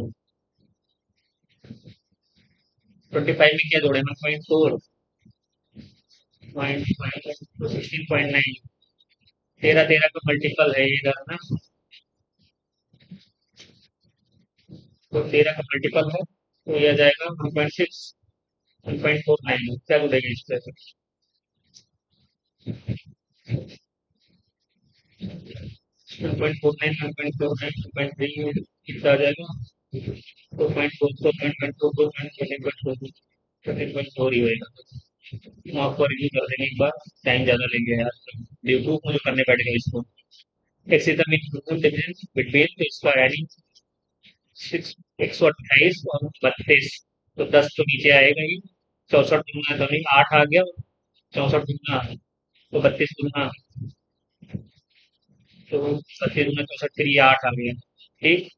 S1: 25 में क्या जोड़े, 1.4, 16.9, 13 13 का मल्टीपल है ये इधर ना, तो 13 का मल्टीपल है, तो यह आ जाएगा 1.6, 1.49, क्या जोड़ेगा इस पे, 1.49, 1.49, 2.3, कितना आ जाएगा, 4.4, 4.4, 13.4 ही होएगा। हम आपको रिव्यू कर देंगे एक बार, टाइम ज्यादा लेंगे यार, बेवकूफ मुझे करने बैठेगा इसको। X is the mean difference between, तो इसका यानी 128 और 32, तो 10 तो नीचे आएगा ही, 64 दूना तो नहीं 8 आ गया, 64 दूना तो 32 दूना, तो 32 दूना 64, फिर ये 8 आ गया, ठीक।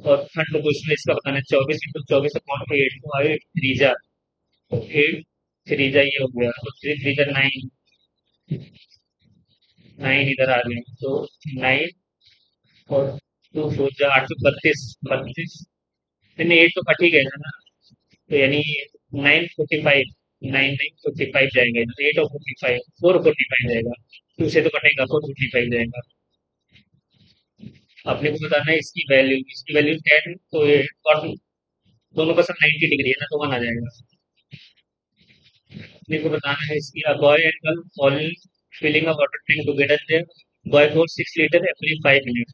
S1: और थर्ड क्वेश्चन इसका बताना है, 24 इंटू 24 अपॉन 8, तो आए थ्रीजा, तो 8 थ्रीजा ये हो गया, तो 3 3 9, 9 इधर आ गए, तो 9 और 2 4 जा 8, तो 32 32, नहीं 8 तो कट ही गया था ना, तो यानी 945, 9 9 45 जाएगा इधर, 8 और 45, 4 45 जाएगा, 2 से तो कटेगा, 4 45 जाएगा। अपने को बताना है इसकी वैल्यू 10, तो ये और दोनों का सब 90 डिग्री है ना, तो 1 आ जाएगा। अपने को बताना है इसकी, boy and girl falling filling a water tank together there, boy for 6 litre every 5 minute,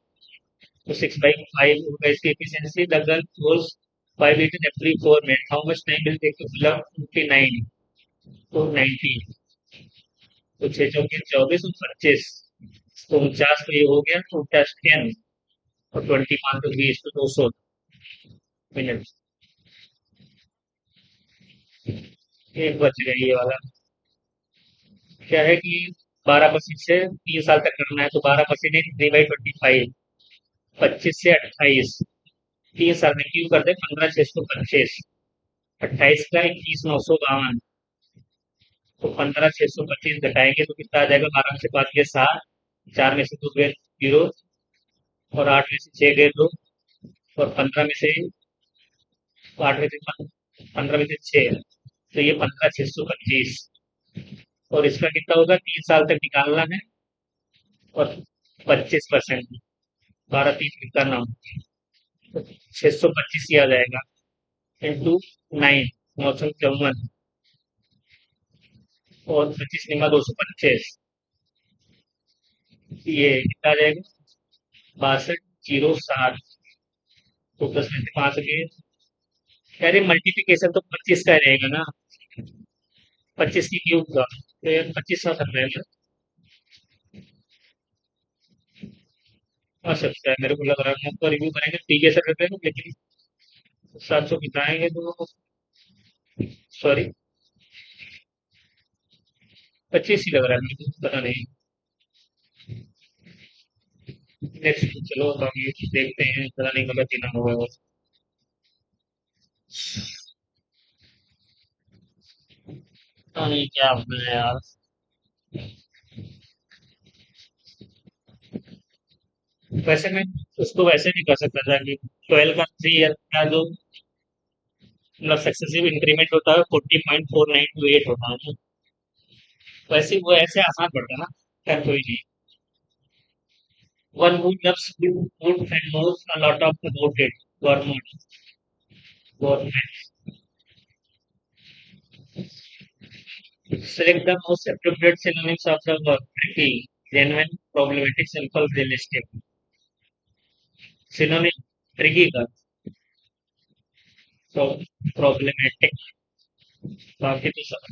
S1: तो 6/5 होगा इसकी efficiency, the girl force 5 litre every 4 minute, how much time will take to fill up 59, तो 90, तो 6 चौके 24 और 25, तो 49 तो ये हो गया, तो 49 10, और 25 तो 20, तो 200 मिनट। एक बच गया ये वाला। क्या है कि 12% से 3 साल तक करना है, तो 12% 3/25, 25 से 28, 3 साल में क्यों कर दे, 15 6 तो 25, 28 का 21,952, तो 15,625 घटाएंगे तो कितना आ जाएगा? 12 में से 5 गए 7, 4 में से 2 गए 0, और 8 में से 6 गए 2, और 15 में से 8 में से 15 में से 6, तो ये 15,625। और इसका कितना होगा? 3 साल तक निकालना है, और 25%, 12 3 कितना ना, तो 625 ही आ जाएगा, इंटू 9, 954, और 25 निमा 225, ये कितना आ जाएगा? 62,060, तो 10 में से 5 गए। अरे मल्टीप्लीकेशन तो 25 का रहेगा ना, 25 की क्यूब का, तो ये 25 आ सकता है ना, आ सकता है, मेरे को लग रहा है। हम तो रिव्यू करेंगे ठीक है सर करते हैं, लेकिन 700 बिताएंगे तो, सॉरी, 25 ही लग रहा है मेरे को, पता नहीं। नेक्स्ट चलो, अब आगे देखते हैं, पता नहीं गलत ही ना होगा। पता नहीं क्या होना है यार। वैसे मैं उसको वैसे नहीं कर सकता था कि 12 का 3 ईयर का जो मतलब सक्सेसिव इंक्रीमेंट होता है 40.4928 होता है ना, वैसे वो ऐसे आसान पड़ता है ना। खैर कोई नहीं। One who loves good food and knows a lot of about it. Gourmet. Gourmet. Select the most appropriate synonyms of the word. Tricky, genuine, problematic, simple, realistic. Synonym. Tricky का, so problematic. बाकी तो सब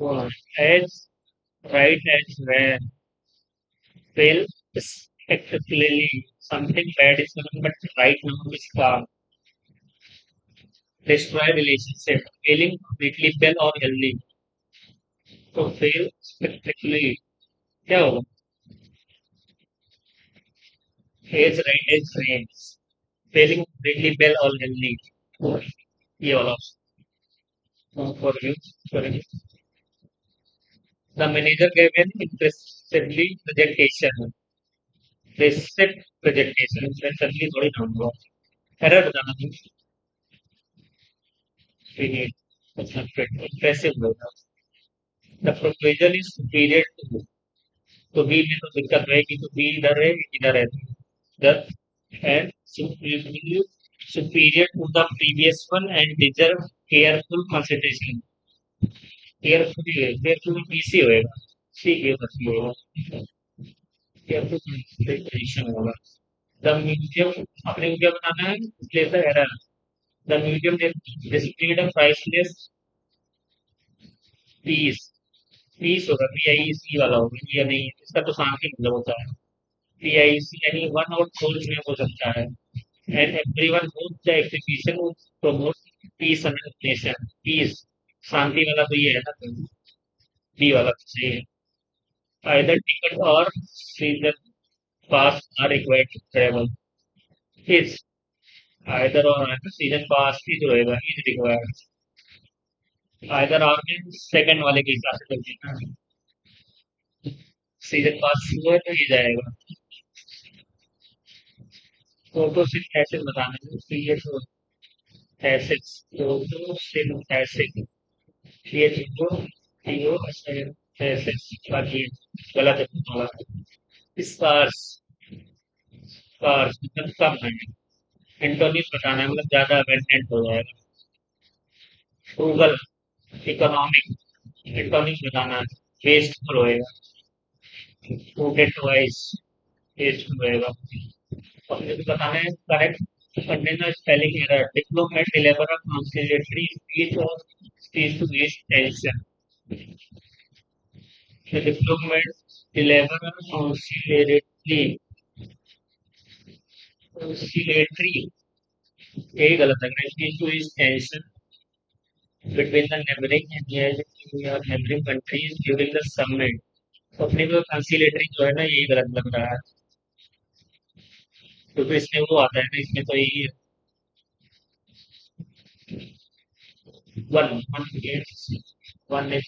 S1: वो है. As right as where. Fail spectacularly. Something bad is coming, but right now is calm. Destroy relationship. Failing completely well or healthy. तो fail spectacularly क्या होगा? Age right age range. Failing completely well or healthy. ये वाला for you. For you. The manager gave an impressively presentation. Recent presentation. Impressively थोड़ी ना होगा. Error बताना तुम. Impressive होगा. The proposal is superior to. तो बी में तो दिक्कत रहेगी, तो बी इधर है इधर है, इधर, and superior to the previous one and deserve careful consideration. Carefully है, केयरफुली पीसी होएगा, सी केयरफुल होगा, केयरफुल कंसिडरेशन होगा। द म्यूजियम, अपने को क्या बनाना है? प्लेसर error. The museum displayed a priceless piece, piece होगा, पी आई सी वाला होगा, ये नहीं है, इसका तो शांति मतलब होता है। पी आई सी यानी वन और सोल्स में हो सकता है। And everyone hope the execution promote peace and nation. Peace, शांति वाला तो ये है ना, बी वाला तो सही है। Either ticket or season pass are required to travel. Is either or है तो season pass ही जो रहेगा is required. Either or में second वाले के हिसाब से चलती है ना, season pass हुआ है तो ये जाएगा। फोटो सिंथेसिस बताना है तो ये तो एसिड्स, फोटो सिंथेसिस, ये जो थियो एसिड्स, बाकी गलत है थोड़ा। स्पार्स, स्पार्स मतलब कम है। एंटोनिम बताना है मतलब ज्यादा अबेंडेंट हो जाएगा। गूगल, इकोनॉमिक, इकोनॉमिक बताना है, वेस्टफुल होएगा। फूडेड वाइज, वेस्टफुल होएगा। और मुझे बताना है correct container spelling error, diplomat deliver of conciliatory speech और speech to west tension. Diplomat deliver of conciliatory, conciliatory, यही गलत है, speech to west tension between the neighboring and neighboring countries during the summit। तो अपने को कंसिलेटरी जो है ना, यही गलत लग रहा है, क्योंकि इसमें वो आता है ना, इसमें तो यही है। One is one is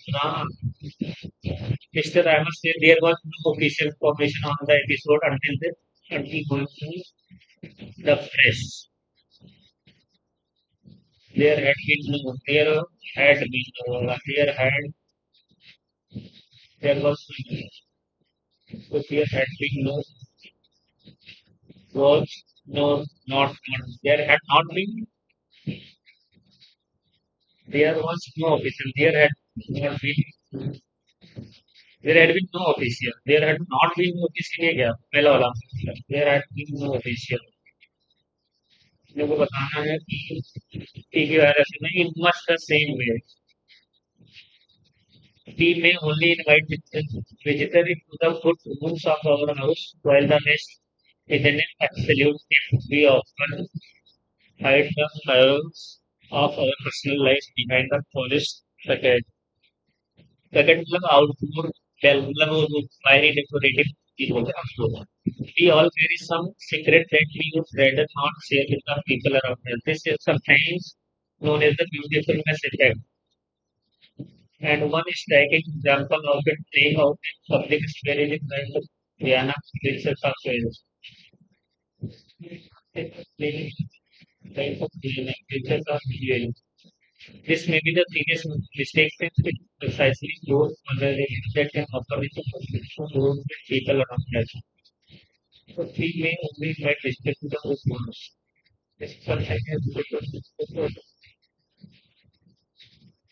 S1: Mr. I must say there was no official information on the episode until going to the press. Had been there was there had been no was no not there had not been there was no official not been there had been no official there had not been official ये क्या पहला वाला there had been no official मेरे को बताना है कि ठीक है यार ऐसे नहीं in much the same way we may only invite visitor into the good rooms of our house while the rest is an absolute gift. We often hide the chaos of our personal lives behind the polished facade. Second, मतलब outdoor मतलब वो fiery decorative चीज होता है outdoor. We all carry some secret that we would rather not share with the people around us. This is sometimes known as the beautifulness effect. And one striking example of it playing out in public square is in the Vienna Princess of Wales. Playing type of Princess of Wales. This may be the serious mistake since it precisely shows vulnerability that can occur to those with people around us. So we may only invite respect to the ones. This is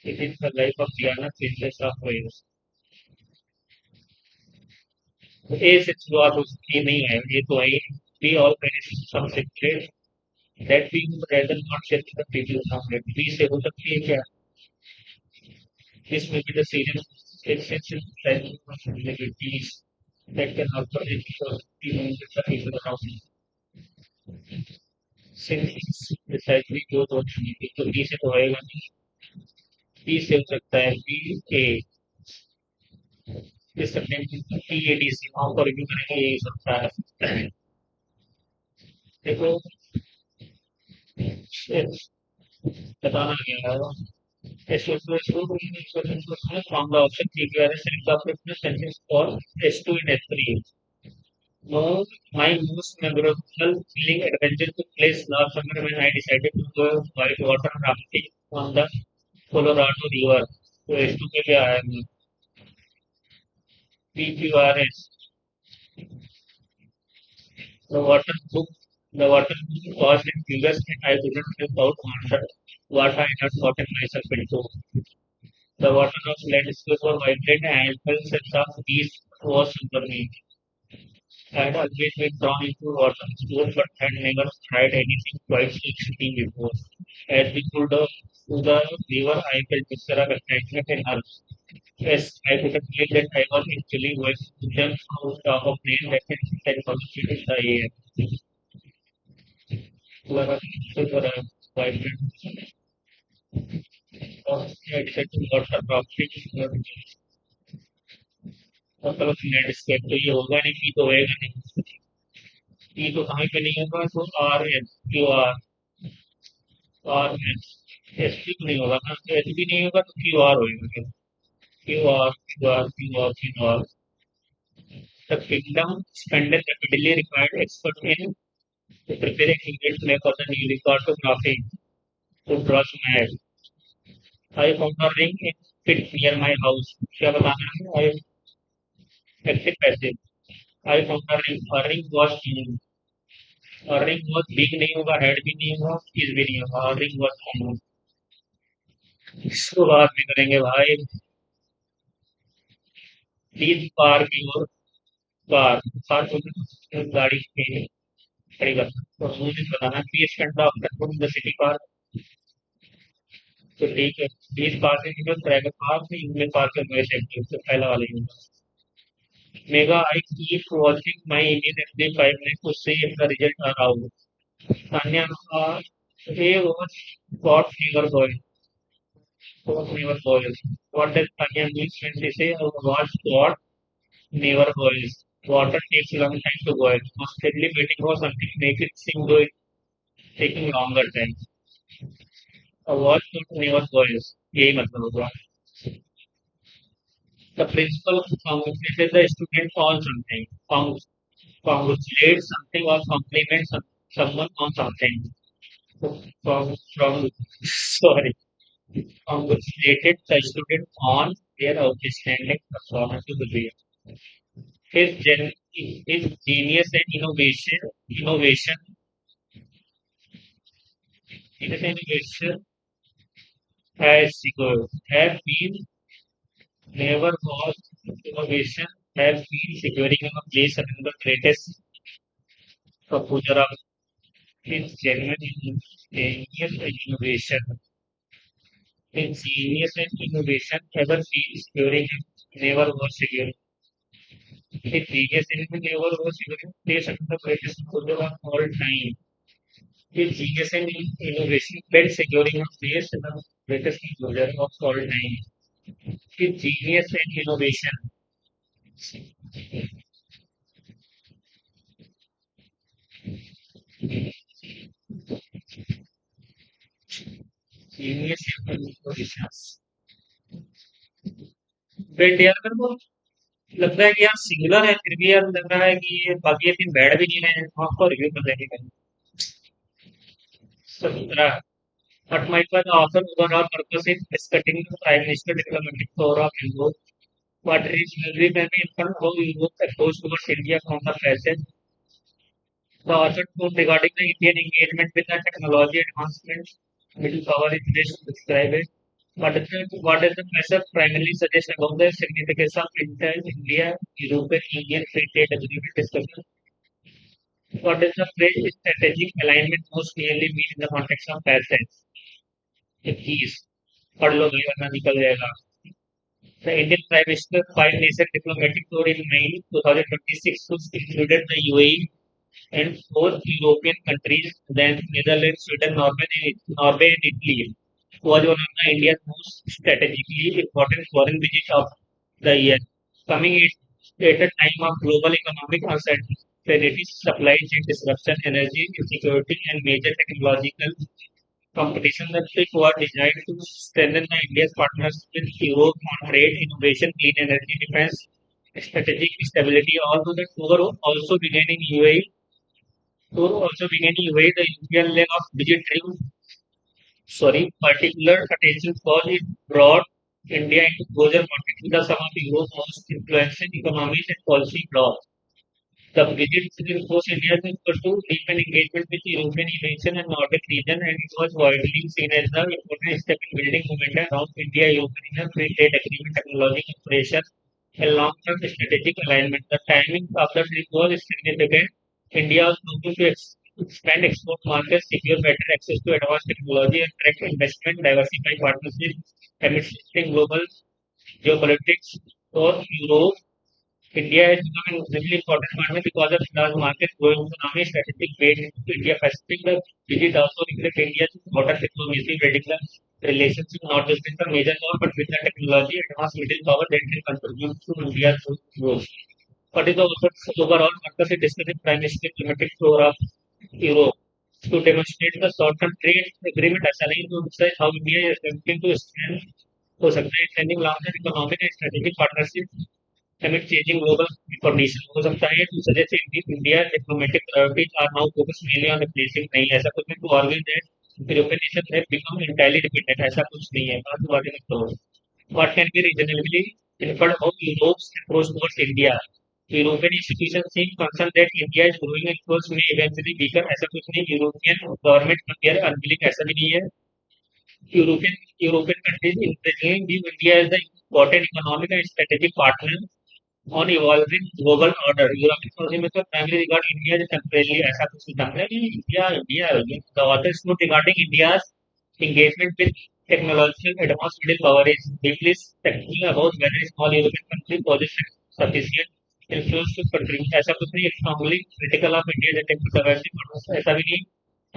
S1: it is the life of Diana, Princess of Wales. ये शुरुआत उसकी नहीं है ये तो है we all carry some secret that we would rather not share with the people around it. We से हो सकती है क्या this may be the serious essential vulnerabilities that can occur in the people around it. Since it's precisely जो तो नहीं है तो B से तो होएगा नहीं B से हो सकता है B A इस सकते हैं P A D C वहाँ पर रिव्यू करेंगे ये सकता है देखो बताना क्या है from the option TQRS select the appropriate sentence for S2 and S3. No, my most memorable feeling adventure took place last summer when I decided to go white water rafting on the Colorado River. तो S2 पे क्या आया PQRS the water book the water book was in figures and I couldn't help out wonder what I had gotten myself into. The water of landscape was vibrant and I felt sense of peace was super me. I had always been drawn into water sports but had never tried anything quite so extreme before. As we pulled up to the river, I felt mixture of excitement and nerves. Yes, I could have believed that I was actually going to jump from the top of plane that can 10,000 feet in the air. To a super vibrant I decided to water rafting मतलब लैंडस्केप तो ये होगा नहीं पी तो होएगा नहीं पी तो कहीं पे नहीं होगा तो R S Q R R S S P नहीं होगा ना तो एस पी नहीं होगा तो क्यू आर होएगा Q R Q R Q R Q R the kingdom spended rapidly required expert in preparing English play for the newly cartography to draw mad. I found a ring in pit near my house. क्या बताना है? I exit passage. I found a ring was new. A ring was big नहीं होगा, head भी नहीं होगा, kiss भी नहीं होगा. A ring was new. इसको बाद में करेंगे भाई. Please park your car. Car को गाड़ी पे खड़ी कर. तो मुझे बताना please spend the afternoon in the city park. तो ठीक है. Please park in your private car. You may park your my sector. तो पहला वाला ही होगा. Mega, I keep watching my email every 5 minutes to see if the results are out. Tanya, hey, what never boils? What never boils? What does Tanya mean when they say what never boils? Water takes a long time to boil. Constantly waiting for something make it seem though it's taking longer time. A watch not never boils. यही मतलब होगा. The principal congratulated the student on something. Congratulate something or compliment someone on something. From sorry. Congratulated the student on their outstanding performance to the year. His genius and innovation has secured, have been never was innovation have been securing a place among the greatest composer of his genius and innovation. His genius and innovation ever been securing never was securing. His genius and innovation never was securing place among the greatest composer of all time. His genius and innovation been securing a place among the greatest composer of all time. His genius and innovation. Genius and innovation. बेट यार मेरे को लगता है कि यार सिंगुलर है फिर भी यार लग रहा है कि ये बाकी ये तीन बैठ भी नहीं रहे हैं आपको रिव्यू कर देंगे कहीं 17 but my author overall purpose in discussing the prime minister diplomatic tour of Europe what is very very important how Europe approach towards India from the present the author told regarding the Indian engagement with the technology advancements middle power is this to describe it what is the message primarily suggest about the significance of India European Union free trade agreement discussion. What does the phrase strategic alignment most clearly mean in the context of assets? Keys. पढ़ लो भाई वरना निकल जाएगा. The Indian Prime Minister five-nation diplomatic tour in May 2026 which included the UAE and four European countries, then Netherlands, Sweden, Norway and Italy, was one of the India's most strategically important foreign visits of the year, coming at a time of global economic uncertainty, supply chain disruption, energy insecurity, and major technological competition. The trip was designed to strengthen the India's partnership with Europe on trade, innovation, clean energy, defense, strategic stability. Although the tour also began in UAE, the Indian leg of visit drew particular attention for it brought India into closer contact with some of Europe's most influential economies and policy blocks. The visit reinforced India's effort to deepen engagement with European Union and Nordic region, and it was widely seen as the important step in building momentum around India-European Union free trade agreement, technology cooperation, and long-term strategic alignment. The timing of the trip was significant. India was looking to expand export markets, secure better access to advanced technology, and attract investment, diversify partnerships amidst shifting global geopolitics. For Europe, India has become an increasingly important partner because of large market growing economy, strategic weight into India Pacific. The visit also reflects India's border diplomacy, building the relationship not just with the major power but with the technology, advanced middle power that can contribute to India's growth. What is the overall purpose of discussing Prime Minister diplomatic tour of Europe? To demonstrate the short-term trade agreement as aligned to emphasize how India is attempting to strengthen हो सकता है extending long-term economic and strategic partnership amid changing global conditions. हो सकता है to suggest India diplomatic priorities are now focused mainly on replacing नहीं ऐसा कुछ नहीं to argue that European nations have become entirely dependent ऐसा कुछ नहीं है not what is told. What can be reasonably inferred of Europe's approach towards India? European institutions seem concerned that India is growing influence may eventually weaken ऐसा कुछ नहीं European government appear unwilling ऐसा भी नहीं है European countries increasingly view India as the important economic and strategic partner on evolving global order. European policy makers primarily regard India as temporarily ऐसा कुछ नहीं है India the authors note regarding India's engagement with technological advanced middle power is deeply skeptical about whether a small European country possesses sufficient influence to contribute. ऐसा कुछ नहीं strongly critical of India's attempt to diversify ऐसा भी नहीं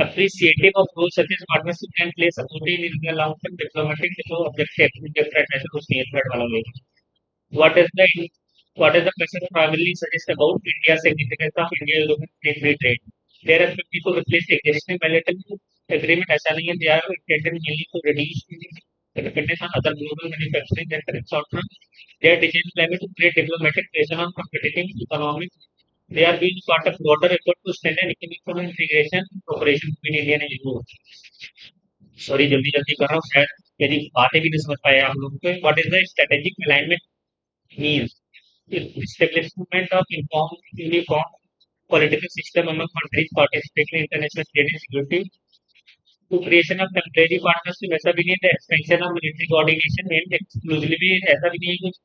S1: appreciative of roles such as partnership can play supportive in the long-term diplomatic objective. ऐसा कुछ नहीं है threat वाला नहीं. What is the what is the question primarily suggest about India's significance of India-European free trade? There are 50 to replace existing bilateral agreement ऐसा नहीं है, they are intended mainly to reduce dependence on other global manufacturing sector in short run. They are designed primarily to create diplomatic pressure on competitive economic. They are being part of broader effort to strengthen economic integration cooperation between India and EU. Sorry जल्दी जल्दी कर रहा हूँ शायद यदि बातें भी नहीं समझ पाए आप लोगों को what is the strategic alignment means establishment of informed uniform political system among countries participating in international trade and security to creation of temporary partnership ऐसा भी नहीं है expansion of military coordination aimed exclusively ऐसा भी नहीं है कुछ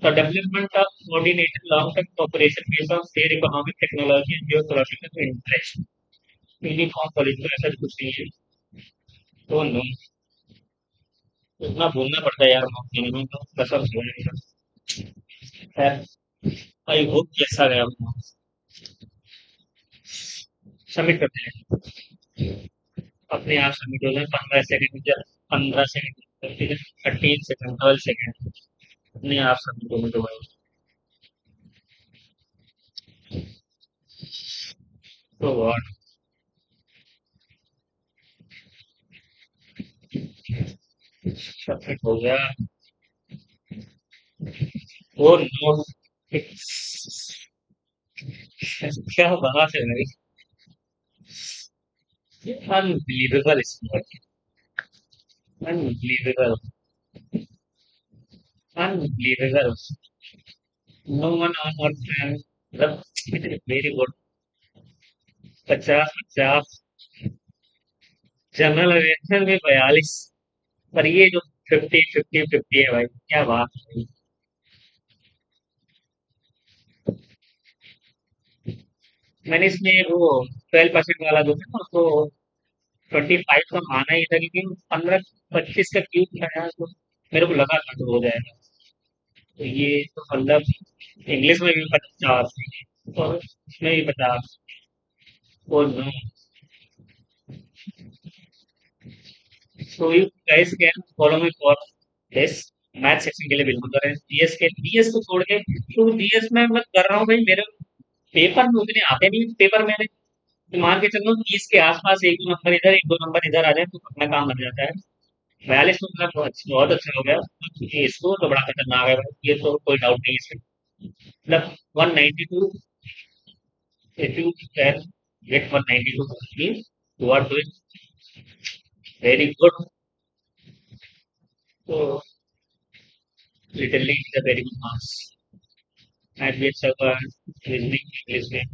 S1: the development of coordinated long-term cooperation based on shared economic technology and geopolitical interest uniform political ऐसा भी कुछ नहीं है तो नो इतना बोलना पड़ता है यार मौके में तो कसम से है खैर आई होप कैसा गया सबमिट करते हैं अपने आप सबमिट हो जाए 15 सेकंड या 15 सेकंड 13 सेकंड 12 सेकंड अपने आप सबमिट हो तो भाई तो व्हाट सबमिट हो गया वो नो क्या बात है भाई unbelievable unbelievable unbelievable no one on और मतलब वेरी गुड 50 50 जनरल अवेयरनेस में 42 पर ये जो 50 50 50 है भाई क्या बात है भाई मैंने इसमें वो 12% वाला जो था ना उसको 25 का माना ही था लेकिन 15 25 का क्यूब था यार तो मेरे को लगा था तो हो जाएगा तो ये तो मतलब इंग्लिश में भी 50 और इसमें भी 50 और no so you guys can follow me for this math section के लिए बिल्कुल करें जीएस के जीएस को छोड़ के तो जीएस में मैं कर रहा हूँ भाई मेरे पेपर में उतने आते नहीं पेपर में मान के चलो 30 के आसपास एक दो नंबर इधर एक दो नंबर इधर आ जाए तो अपना काम बन जाता है 42 तो मतलब बहुत अच्छा हो गया ये इसको तो बड़ा खतरनाक है भाई ये तो कोई डाउट नहीं है इसमें मतलब 192 if you can get 192 means you are doing very good so literally it's a very good marks and we have listening English.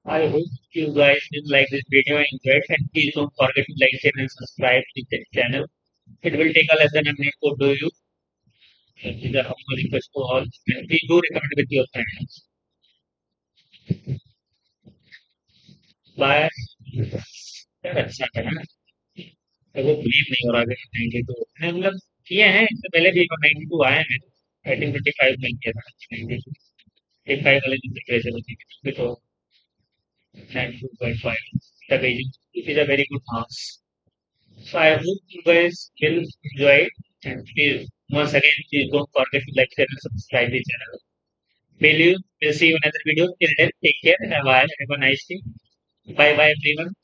S1: I hope you guys did like this video and enjoyed and please don't forget to like, share and subscribe to the channel. It will take a less than a minute to do you. These are humble request to all. And please do recommend with your friends. Bye. यार अच्छा है ना तो वो बिलीव नहीं हो रहा है 92 मतलब किए हैं इससे पहले भी 92 आए हैं 1855 में किया था 92 एक फाइव वाले जो प्रिपरेशन होती है तो 92.5 the Beijing it is a very good marks. So I hope you guys will enjoy it and please once again please don't forget to like, share and subscribe the channel. Will see you in another video. Till then, take care. Have a nice day. Bye bye everyone.